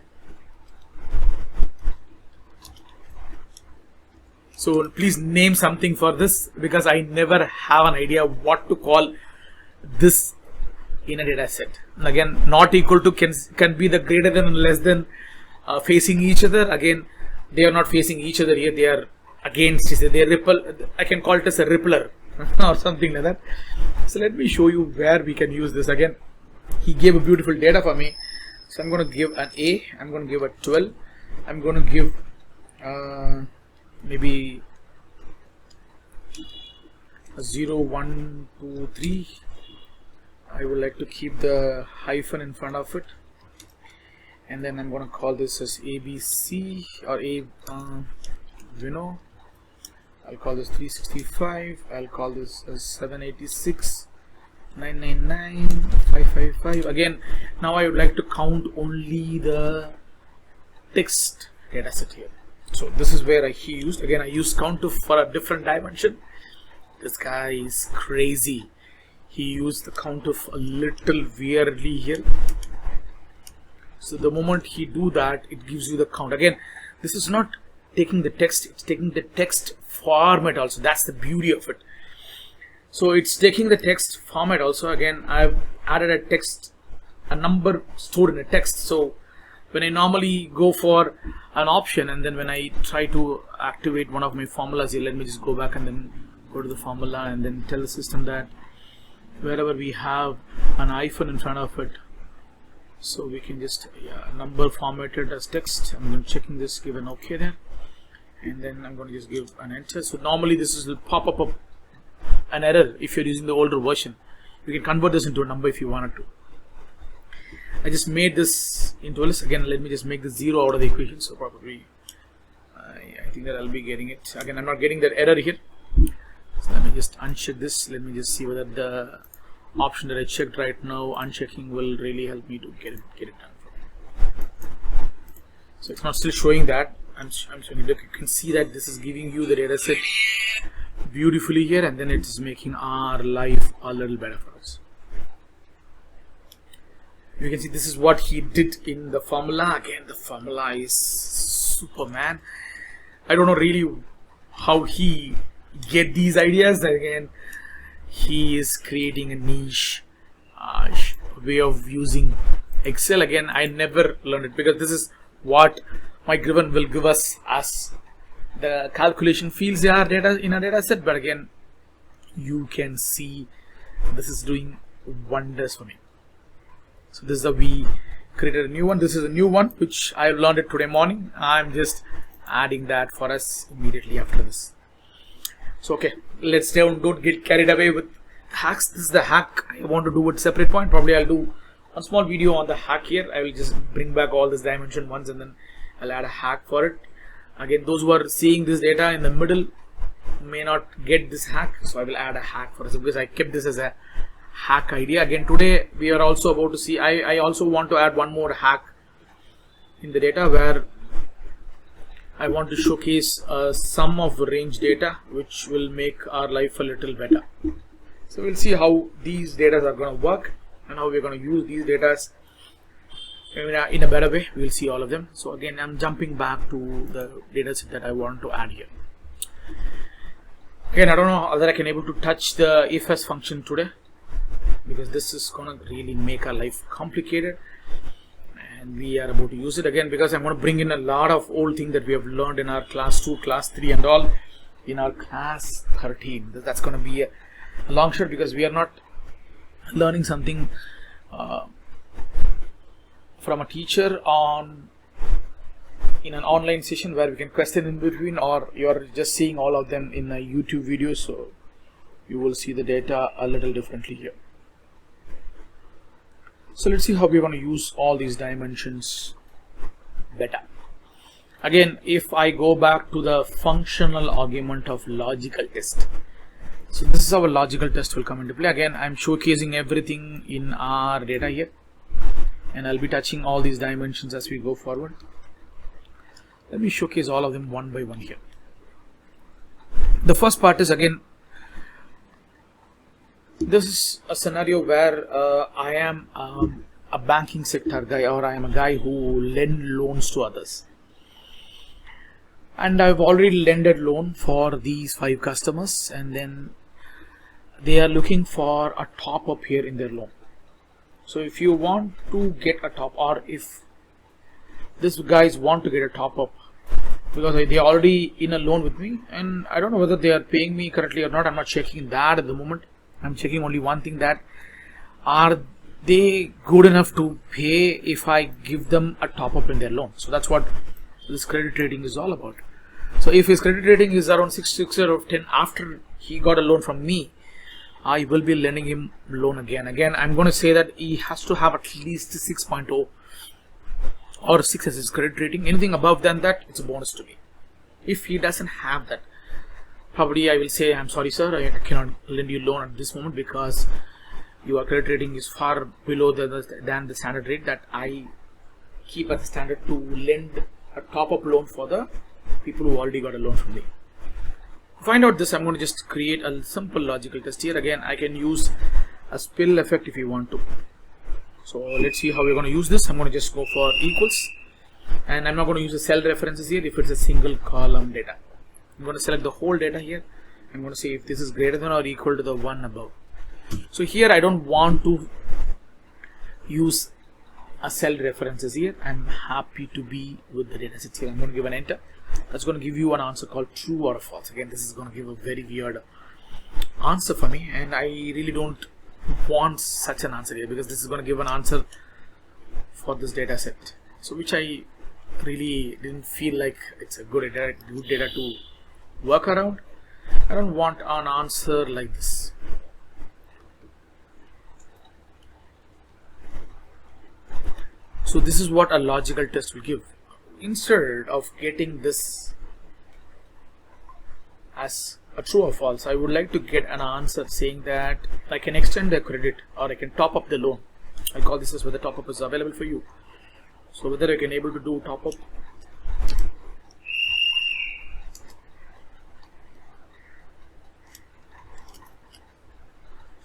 A: So please name something for this, because I never have an idea what to call this in a data set. And again, not equal to can be the greater than and less than facing each other. Again, they are not facing each other here. They are against each other. They ripple. I can call it as a rippler or something like that. So let me show you where we can use this. Again, he gave a beautiful data for me. So I'm going to give an A. I'm going to give a 12. I'm going to give maybe a 0, 1, 2, 3. I would like to keep the hyphen in front of it, and then I'm going to call this as ABC or I'll call this 365. I'll call this as 786, 999, 555. Again, now I would like to count only the text data set here. So this is where he used. Again, I use COUNTIF for a different dimension. This guy is crazy. He used the COUNTIF a little weirdly here. So the moment he do that, it gives you the count. Again, this is not taking the text, it's taking the text format also. That's the beauty of it. So it's taking the text format also. Again, I've added a text, a number stored in a text. So when I normally go for an option, and then when I try to activate one of my formulas here, let me just go back and then go to the formula and then tell the system that wherever we have an hyphen in front of it, so we can just number formatted as text. I'm going to checking this, give an OK there, and then I'm going to just give an enter. So normally this will pop up an error if you're using the older version. You can convert this into a number if you wanted to. I just made this into a list. Again, let me just make the 0 out of the equation. So probably I think that I'll be getting it. Again, I'm not getting that error here. So let me just uncheck this. Let me just see whether the option that I checked right now, unchecking, will really help me to get it done for me. So it's not still showing that. I'm showing you. Look, you can see that this is giving you the data set beautifully here, and then it is making our life a little better for us. You can see this is what he did in the formula. Again, the formula is Superman. I don't know really how he get these ideas. Again, he is creating a niche way of using Excel. Again, I never learned it, because this is what Mike Griven will give us as the calculation fields in our data set. But again, you can see this is doing wonders for me. So this is how we created a new one. This is a new one which I learned it today morning. I'm just adding that for us immediately after this. So okay, let's don't get carried away with hacks. This is the hack I want to do at separate point. Probably I'll do a small video on the hack here. I will just bring back all this dimension ones and then I'll add a hack for it. Again, those who are seeing this data in the middle may not get this hack, so I will add a hack for us because I kept this as a hack idea. Again, today we are also about to see, I also want to add one more hack in the data where I want to showcase sum of range data which will make our life a little better. So we'll see how these data are going to work and how we're going to use these data in a better way. We'll see all of them. So again, I'm jumping back to the data set that I want to add here. Again, I don't know whether I can able to touch the IFS function today because this is going to really make our life complicated. And we are about to use it again because I'm going to bring in a lot of old things that we have learned in our class 2, class 3 and all in our class 13. That's going to be a long shot because we are not learning something from a teacher in an online session where we can question in between, or you are just seeing all of them in a YouTube video, so you will see the data a little differently here. So let's see how we're going to use all these dimensions better. Again, if I go back to the functional argument of logical test, so this is how a logical test will come into play. Again, I'm showcasing everything in our data here, and I'll be touching all these dimensions as we go forward. Let me showcase all of them one by one here. The first part is, again, this is a scenario where I am a banking sector guy, or I am a guy who lend loans to others. And I've already lended loan for these 5 customers, and then they are looking for a top up here in their loan. So if you want to get a top, or if these guys want to get a top up because they are already in a loan with me, and I don't know whether they are paying me correctly or not. I'm not checking that at the moment. I'm checking only one thing, that are they good enough to pay if I give them a top up in their loan. So that's what this credit rating is all about. So if his credit rating is around 6 out of 10 after he got a loan from me, I will be lending him loan again. I'm going to say that he has to have at least 6.0 or 6 as his credit rating. Anything above than that, it's a bonus to me. If he doesn't have that, probably I will say, I'm sorry sir, I cannot lend you loan at this moment because your credit rating is far below than the standard rate that I keep as the standard to lend a top-up loan for the people who already got a loan from me. To find out this, I'm going to just create a simple logical test here. Again, I can use a spill effect if you want to. So let's see how we're going to use this. I'm going to just go for equals, and I'm not going to use the cell references here if it's a single column data. I'm going to select the whole data here. I'm going to say if this is greater than or equal to the one above. So here I don't want to use a cell references here. I'm happy to be with the data sets here. I'm going to give an enter. That's going to give you an answer called true or false. Again, this is going to give a very weird answer for me, and I really don't want such an answer here because this is going to give an answer for this data set, so which I really didn't feel like it's a good data to work around. I don't want an answer like this. So this is what a logical test will give. Instead of getting this as a true or false, I would like to get an answer saying that I can extend the credit or I can top up the loan. I call this as whether top up is available for you. So whether I can able to do top up.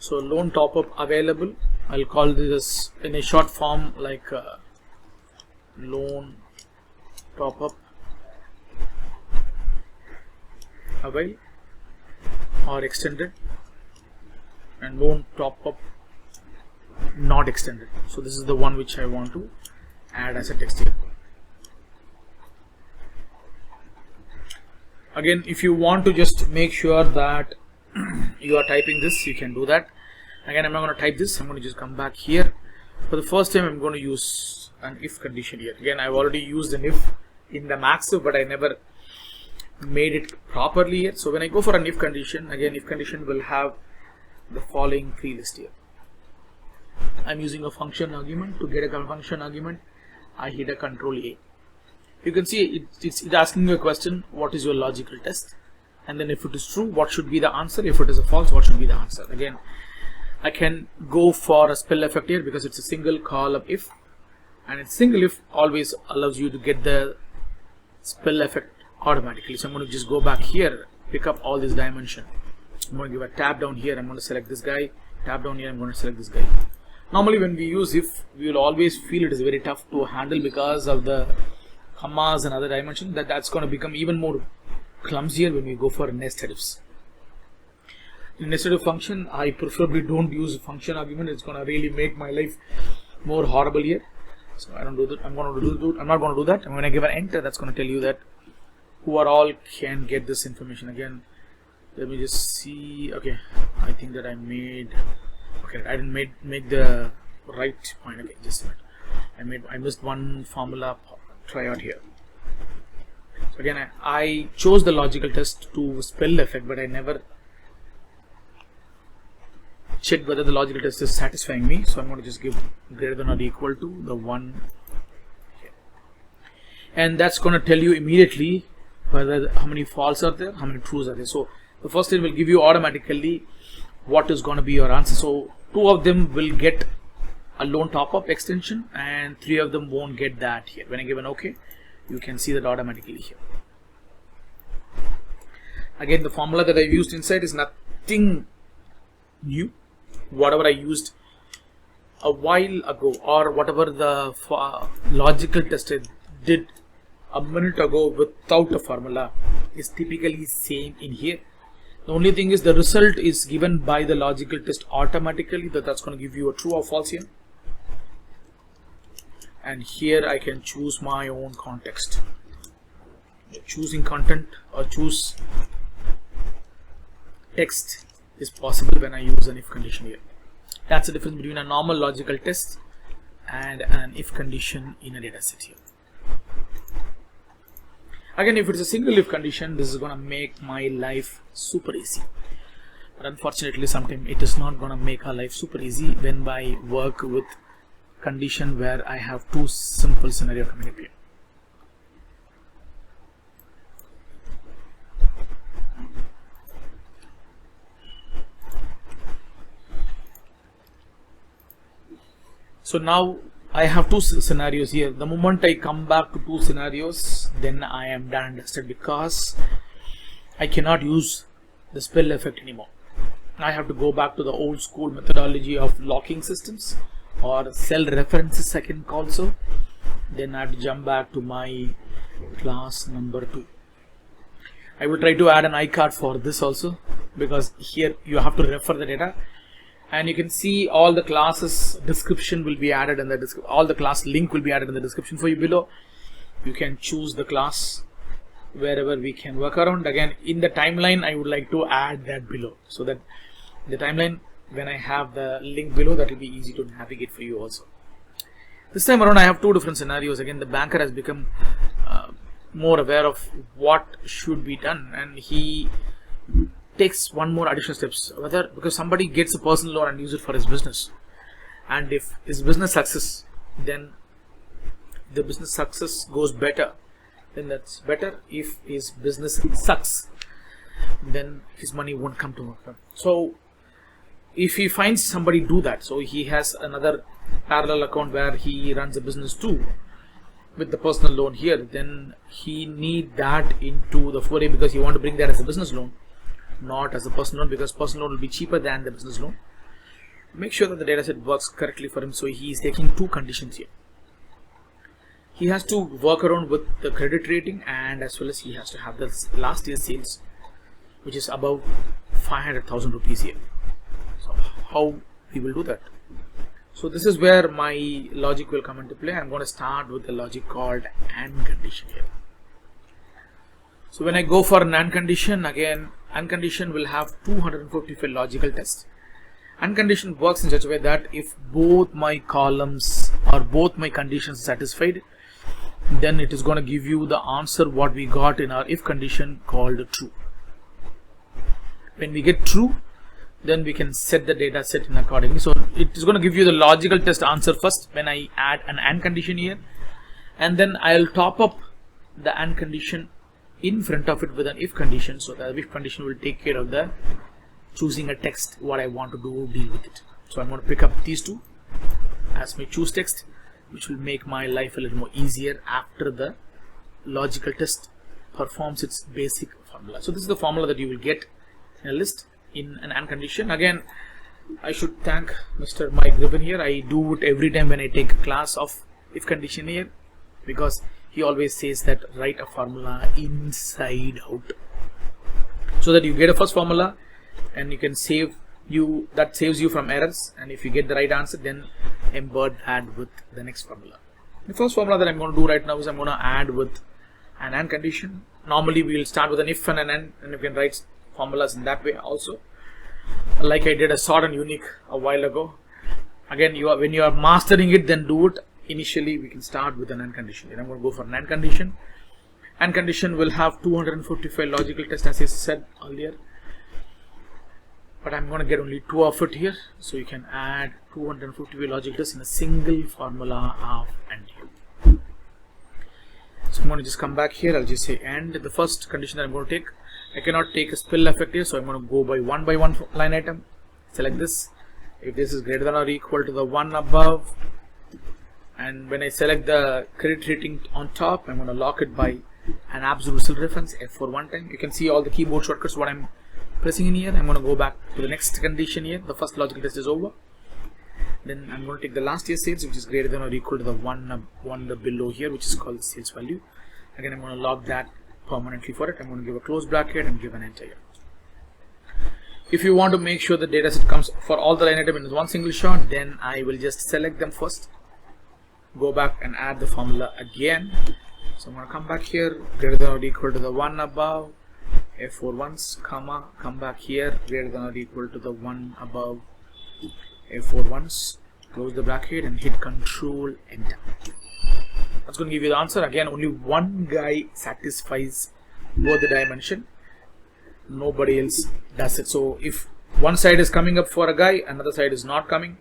A: So loan top up available. I'll call this in a short form like loan top up avail or extended, and loan top up not extended. So this is the one which I want to add as a text here. Again, if you want to just make sure that you are typing this, you can do that. Again, I'm not going to type this. I'm going to just come back here. For the first time, I'm going to use an if condition here. Again, I've already used an if in the max, but I never made it properly yet. So when I go for an if condition, again, if condition will have the following three list here. I'm using a function argument. To get a function argument, I hit a control A. You can see it's asking you a question, what is your logical test? And then if it is true, what should be the answer? If it is a false, what should be the answer? Again, I can go for a spell effect here because it's a single column if, and it's single if always allows you to get the spell effect automatically. So I'm going to just go back here, pick up all this dimension. I'm going to give a tab down here. I'm going to select this guy. Tab down here. I'm going to select this guy. Normally, when we use if, we will always feel it is very tough to handle because of the commas and other dimensions. That's going to become even more clumsier when we go for nested ifs. In nested if function, I preferably don't use function argument. It's going to really make my life more horrible here. So I don't do that. I'm not going to do that. And when I give an enter, that's going to tell you that who are all can get this information. Again, let me just see. Okay, I think that I made. Okay, I didn't make the right point. Okay, just a minute. I missed one formula. Try out here. So again, I chose the logical test to spell effect, but I never checked whether the logical test is satisfying me. So I'm going to just give greater than or equal to the 1 here. And that's going to tell you immediately whether how many false are there, how many trues are there. So the first thing will give you automatically what is going to be your answer. So 2 of them will get a lone top-up extension and 3 of them won't get that here. When I give an OK, you can see that automatically here. Again, the formula that I've used inside is nothing new. Whatever I used a while ago, or whatever the logical test I did a minute ago without a formula, is typically same in here. The only thing is the result is given by the logical test automatically. That's going to give you a true or false here. And here I can choose my own context. Choosing content or choose text is possible when I use an if condition here. That's the difference between a normal logical test and an if condition in a data set here. Again, if it's a single if condition, this is going to make my life super easy. But unfortunately, sometimes it is not going to make our life super easy when I work with condition where I have 2 simple scenarios coming up here. So now I have 2 scenarios here. The moment I come back to 2 scenarios, then I am done and dusted because I cannot use the spell effect anymore. I have to go back to the old school methodology of locking systems or cell references I can call so. Then I have to jump back to my class number 2. I will try to add an iCard for this also, because here you have to refer the data. And you can see all the classes description will be added in the all the class link will be added in the description for you below. You can choose the class wherever we can work around. Again, in the timeline, I would like to add that below, so that the timeline, when I have the link below, that will be easy to navigate for you also. This time around, I have 2 different scenarios. Again, the banker has become more aware of what should be done, and he takes one more additional steps, whether because somebody gets a personal loan and use it for his business, and if his business success, then the business success goes better, then that's better. If his business sucks, then his money won't come to him. So if he finds somebody do that, so he has another parallel account where he runs a business too with the personal loan here, then he need that into the foray because he want to bring that as a business loan, not as a personal loan, because personal loan will be cheaper than the business loan. Make sure that the dataset works correctly for him. So he is taking 2 conditions here. He has to work around with the credit rating, and as well as he has to have the last year's sales, which is above 500,000 rupees here. So how we will do that? So this is where my logic will come into play. I'm going to start with the logic called AND condition here. So when I go for an AND condition, again, AND condition will have 255 logical tests, AND condition works in such a way that if both my columns or both my conditions are satisfied, then it is going to give you the answer what we got in our if condition called true. When we get true, then we can set the data set in accordingly. So it is going to give you the logical test answer first when I add an AND condition here, and then I'll top up the AND condition in front of it with an if condition, so the if condition will take care of the choosing a text what I want to deal with it. So I'm going to pick up these two as my choose text, which will make my life a little more easier after the logical test performs its basic formula. So this is the formula that you will get in a list in an AND condition. Again, I should thank Mr. Mike Griffin here. I do it every time when I take a class of if condition here, because he always says that write a formula inside out, so that you get a first formula and you can saves you from errors, and if you get the right answer, then embed that with the next formula. The first formula that I'm going to do right now is I'm going to add with an AND condition. Normally we will start with an if and an AND, and you can write formulas in that way also, like I did a sort and unique a while ago. Again, when you are mastering it, then do it. Initially we can start with an AND condition. Then I'm going to go for an AND condition. AND condition will have 255 logical tests, as I said earlier, but I'm going to get only 2 of it here. So you can add 255 logical tests in a single formula of AND here. So I'm going to just come back here. I'll just say AND. The first condition that I'm going to take, I cannot take a spill effect here, so I'm going to go by one line item. Select this. If this is greater than or equal to the one above, and when I select the credit rating on top, I'm going to lock it by an absolute cell reference F for one time. You can see all the keyboard shortcuts what I'm pressing in here. I'm going to go back to the next condition here. The first logical test is over. Then I'm going to take the last year's sales, which is greater than or equal to the one below here, which is called the sales value. Again, I'm going to lock that permanently for it. I'm going to give a close bracket and give an enter here. If you want to make sure the data set comes for all the line item in one single shot, then I will just select them first, go back and add the formula again. So I'm going to come back here, greater than or equal to the one above, F4 once, comma, come back here, greater than or equal to the one above, F4 once, close the bracket and hit Control Enter. That's going to give you the answer. Again, only one guy satisfies both the dimension, nobody else does it. So if one side is coming up for a guy, another side is not coming,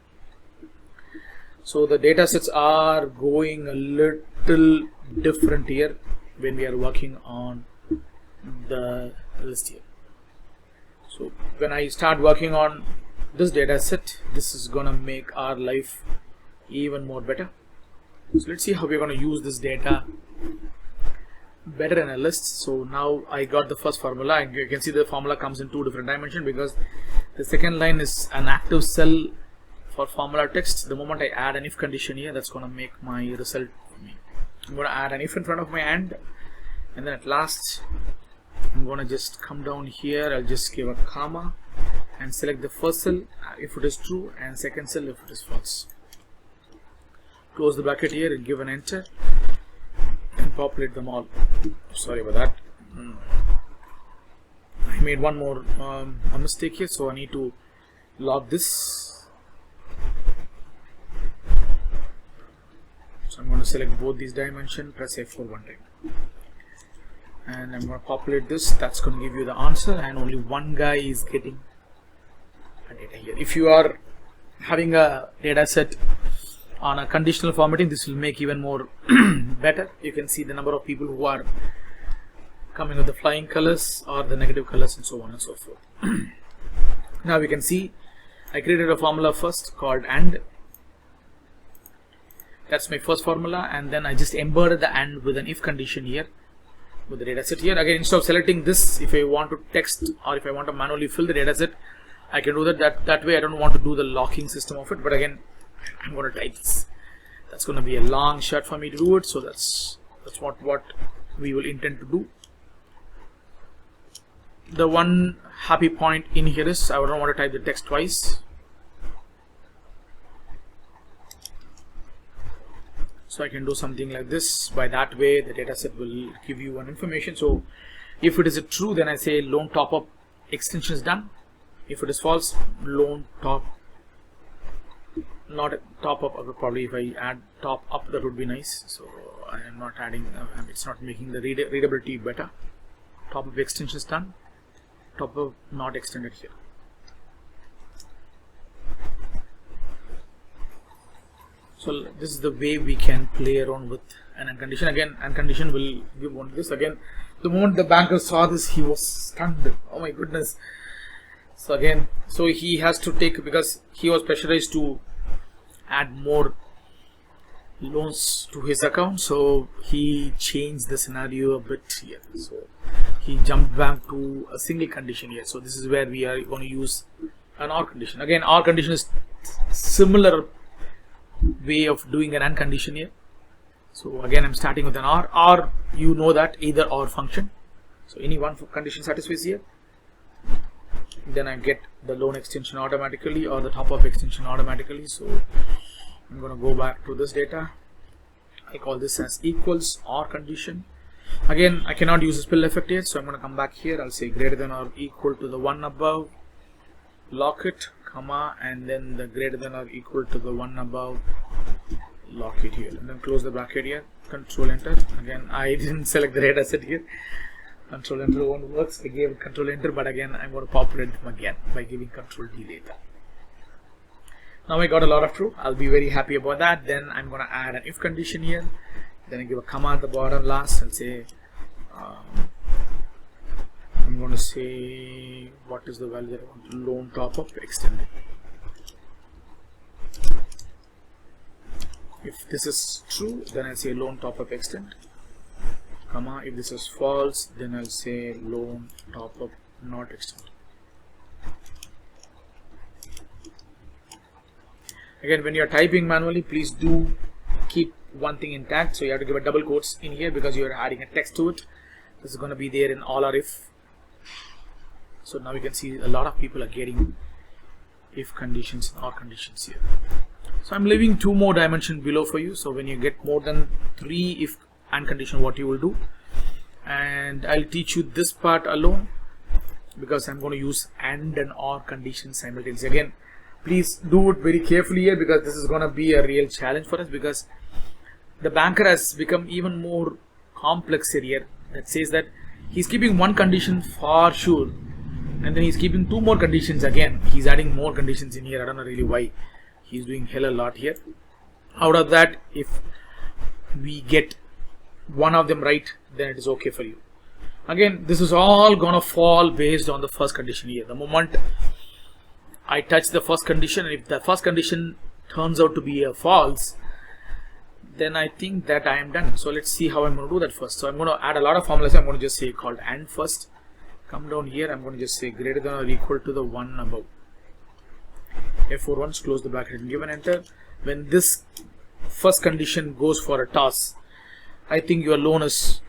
A: so the data sets are going a little different here when we are working on the list here. So when I start working on this data set, this is gonna make our life even more better. So let's see how we're going to use this data better in a list. So now I got the first formula, and you can see the formula comes in 2 different dimensions, because the second line is an active cell for formula text. The moment I add an if condition here, that's going to make my result for me. I'm going to add an if in front of my AND, and then at last I'm going to just come down here. I'll just give a comma and select the first cell if it is true, and second cell if it is false. Close the bracket here and give an enter and populate them all. Sorry about that. I made one more a mistake here, so I need to log this. So I'm going to select both these dimensions, press F4 one time, and I'm going to populate this. That's going to give you the answer, and only one guy is getting a data here. If you are having a data set on a conditional formatting, this will make even more better. You can see the number of people who are coming with the flying colors or the negative colors and so on and so forth. Now we can see I created a formula first called AND. That's my first formula, and then I just embedded the AND with an if condition here with the data set here. Again, instead of selecting this, if I want to text or if I want to manually fill the data set, I can do that way. I don't want to do the locking system of it, but again, I'm going to type this. That's going to be a long shot for me to do it, so that's what we will intend to do. The one happy point in here is I don't want to type the text twice, so I can do something like this. By that way, the dataset will give you one information. So if it is a true, then I say loan top up extension is done. If it is false, loan top not top up. Probably if I add top up, that would be nice. So I am not adding, it's not making the readability better. Top up extension is done. Top up not extended here. So this is the way we can play around with an AND condition. Again, AND condition will give one this. Again, the moment the banker saw this, he was stunned. Oh my goodness. So again, so he has to take, because he was pressurized to add more loans to his account, so he changed the scenario a bit here. So he jumped back to a single condition here. So this is where we are going to use an OR condition. Again, OR condition is similar way of doing an AND condition here. So again, I'm starting with an OR. OR, you know that either OR function. So any one condition satisfies here, then I get the loan extension automatically or the top up extension automatically. So I'm going to go back to this data. I call this as equals OR condition. Again, I cannot use a spill effect here, so I'm going to come back here. I'll say greater than or equal to the one above, lock it, comma, and then the greater than or equal to the one above, lock it here, and then close the bracket here. Control enter. Again, I didn't select the data set here. Control enter won't works. I gave control enter, but again I'm going to populate them again by giving control D data. Now I got a lot of true. I'll be very happy about that. Then I'm going to add an if condition here. Then I give a comma at the bottom last. I'll say I'm going to say what is the value that I want to loan top up extended. If this is true, then I'll say loan top up extend, comma. If this is false, then I'll say loan top up not extend. Again, when you're typing manually, please do keep one thing intact. So you have to give a double quotes in here because you're adding a text to it. This is going to be there in all our if. So now you can see a lot of people are getting if conditions and OR conditions here. So I'm leaving two more dimensions below for you. So when you get more than 3 if AND condition, what you will do, and I'll teach you this part alone because I'm going to use AND and OR conditions simultaneously. Again, please do it very carefully here because this is going to be a real challenge for us, because the banker has become even more complex here. That says that he's keeping one condition for sure, and then he's keeping 2 more conditions again. He's adding more conditions in here. I don't know really why. He's doing hell a lot here. Out of that, if we get one of them right, then it is okay for you. Again, this is all gonna fall based on the first condition here. The moment I touch the first condition, and if the first condition turns out to be a false, then I think that I am done. So let's see how I'm going to do that first. So I'm going to add a lot of formulas. I'm going to just say called AND first. Come down here. I'm going to just say greater than or equal to the one above. F4 once, close the bracket and give an enter. When this first condition goes for a toss, I think your loan is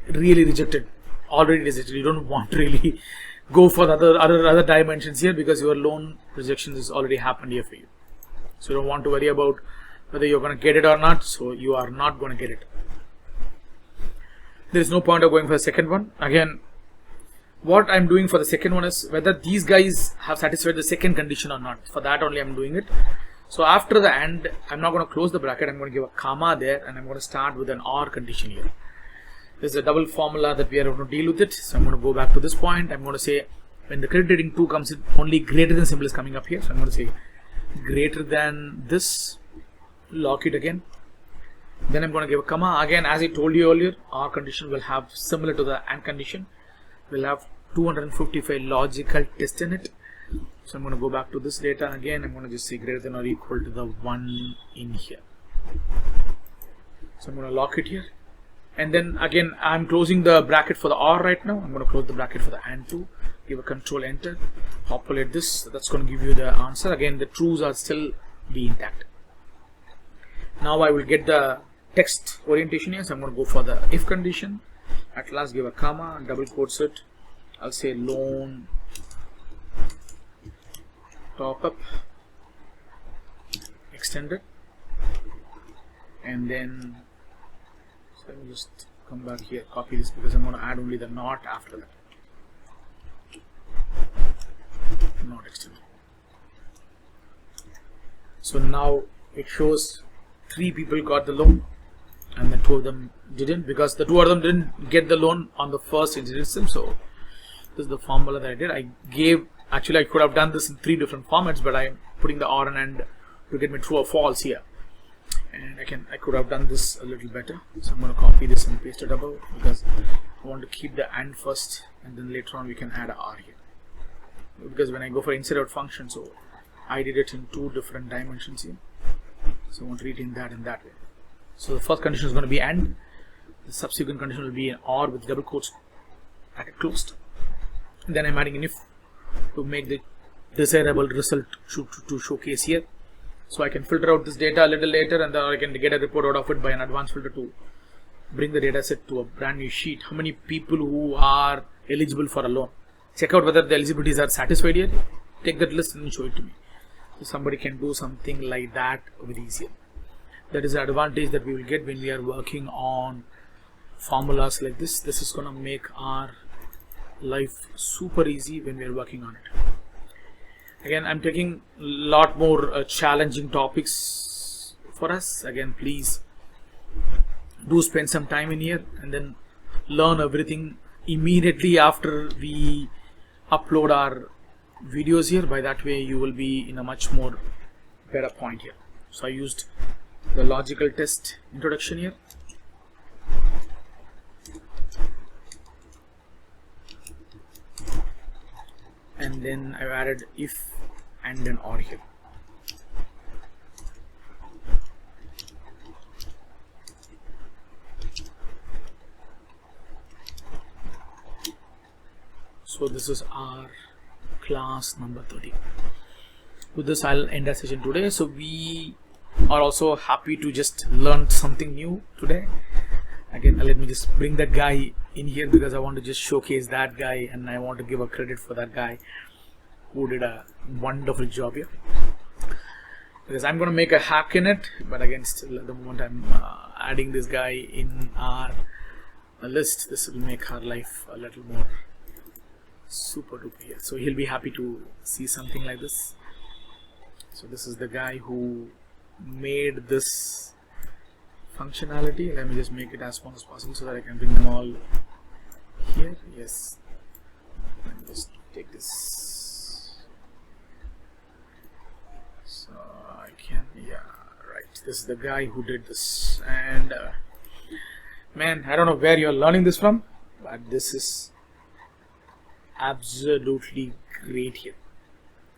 A: really rejected, already rejected. You don't want to really go for the other dimensions here because your loan rejection has already happened here for you. So you don't want to worry about whether you're going to get it or not. So you are not going to get it. There is no point of going for the second one. Again, what I'm doing for the second one is whether these guys have satisfied the second condition or not. For that only I'm doing it. So after the AND, I'm not going to close the bracket. I'm going to give a comma there, and I'm going to start with an OR condition here. This is a double formula that we are going to deal with it. So I'm going to go back to this point. I'm going to say when the credit rating 2 comes in, only greater than symbol is coming up here. So I'm going to say greater than this, lock it again. Then I'm going to give a comma. Again, as I told you earlier, OR condition will have, similar to the AND condition, will have 255 logical tests in it. So I'm going to go back to this data again. I'm going to just say greater than or equal to the 1 in here. So I'm going to lock it here. And then again, I'm closing the bracket for the OR right now. I'm going to close the bracket for the AND 2. Give a control enter. Populate this. That's going to give you the answer. Again, the trues are still be intact. Now I will get the text orientation here. So I'm going to go for the if condition. At last, give a comma, double quotes it. I'll say loan top up extended, and then so let me just come back here, copy this because I'm going to add only the not after that. Not extended. So now it shows 3 people got the loan and the 2 of them didn't, because the 2 of them didn't get the loan on the first instance. So this is the formula that I did. Actually I could have done this in 3 different formats, but I'm putting the or and AND to get me true or false here. And I could have done this a little better. So I'm going to copy this and paste it above, because I want to keep the AND first, and then later on we can add R here. Because when I go for insert out function, so I did it in 2 different dimensions here. So I want to retain that in that way. So the first condition is going to be AND. The subsequent condition will be an OR with double quotes closed. And then I'm adding an if to make the desirable result to showcase here. So I can filter out this data a little later, and then I can get a report out of it by an advanced filter to bring the data set to a brand new sheet. How many people who are eligible for a loan? Check out whether the eligibilities are satisfied here. Take that list and show it to me. So somebody can do something like that with easier. That is the advantage that we will get when we are working on formulas like this. This is going to make our life super easy when we are working on it. Again, I'm taking a lot more challenging topics for us. Again, please do spend some time in here and then learn everything immediately after we upload our videos here. By that way you will be in a much more better point here. So I used the logical test introduction here. And then I've added if and then or here. So this is our class number 30. With this I'll end our session today. So we are also happy to just learn something new today. Again, let me just bring that guy in here, because I want to just showcase that guy, and I want to give a credit for that guy who did a wonderful job here. Because I'm going to make a hack in it, but again, still at the moment I'm adding this guy in our list. This will make our life a little more super duper here. So he'll be happy to see something like this. So this is the guy who made this functionality. Let me just make it as small as possible so that I can bring them all here. Yes, let me just take this. So I can, yeah, right, this is the guy who did this. And man, I don't know where you're learning this from, but this is absolutely great here.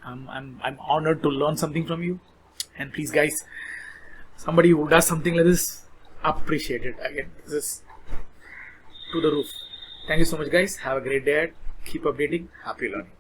A: I'm honored to learn something from you, and please guys, somebody who does something like this, appreciate it. Again, this is to the roof. Thank you so much guys. Have a great day. Keep updating. Happy learning.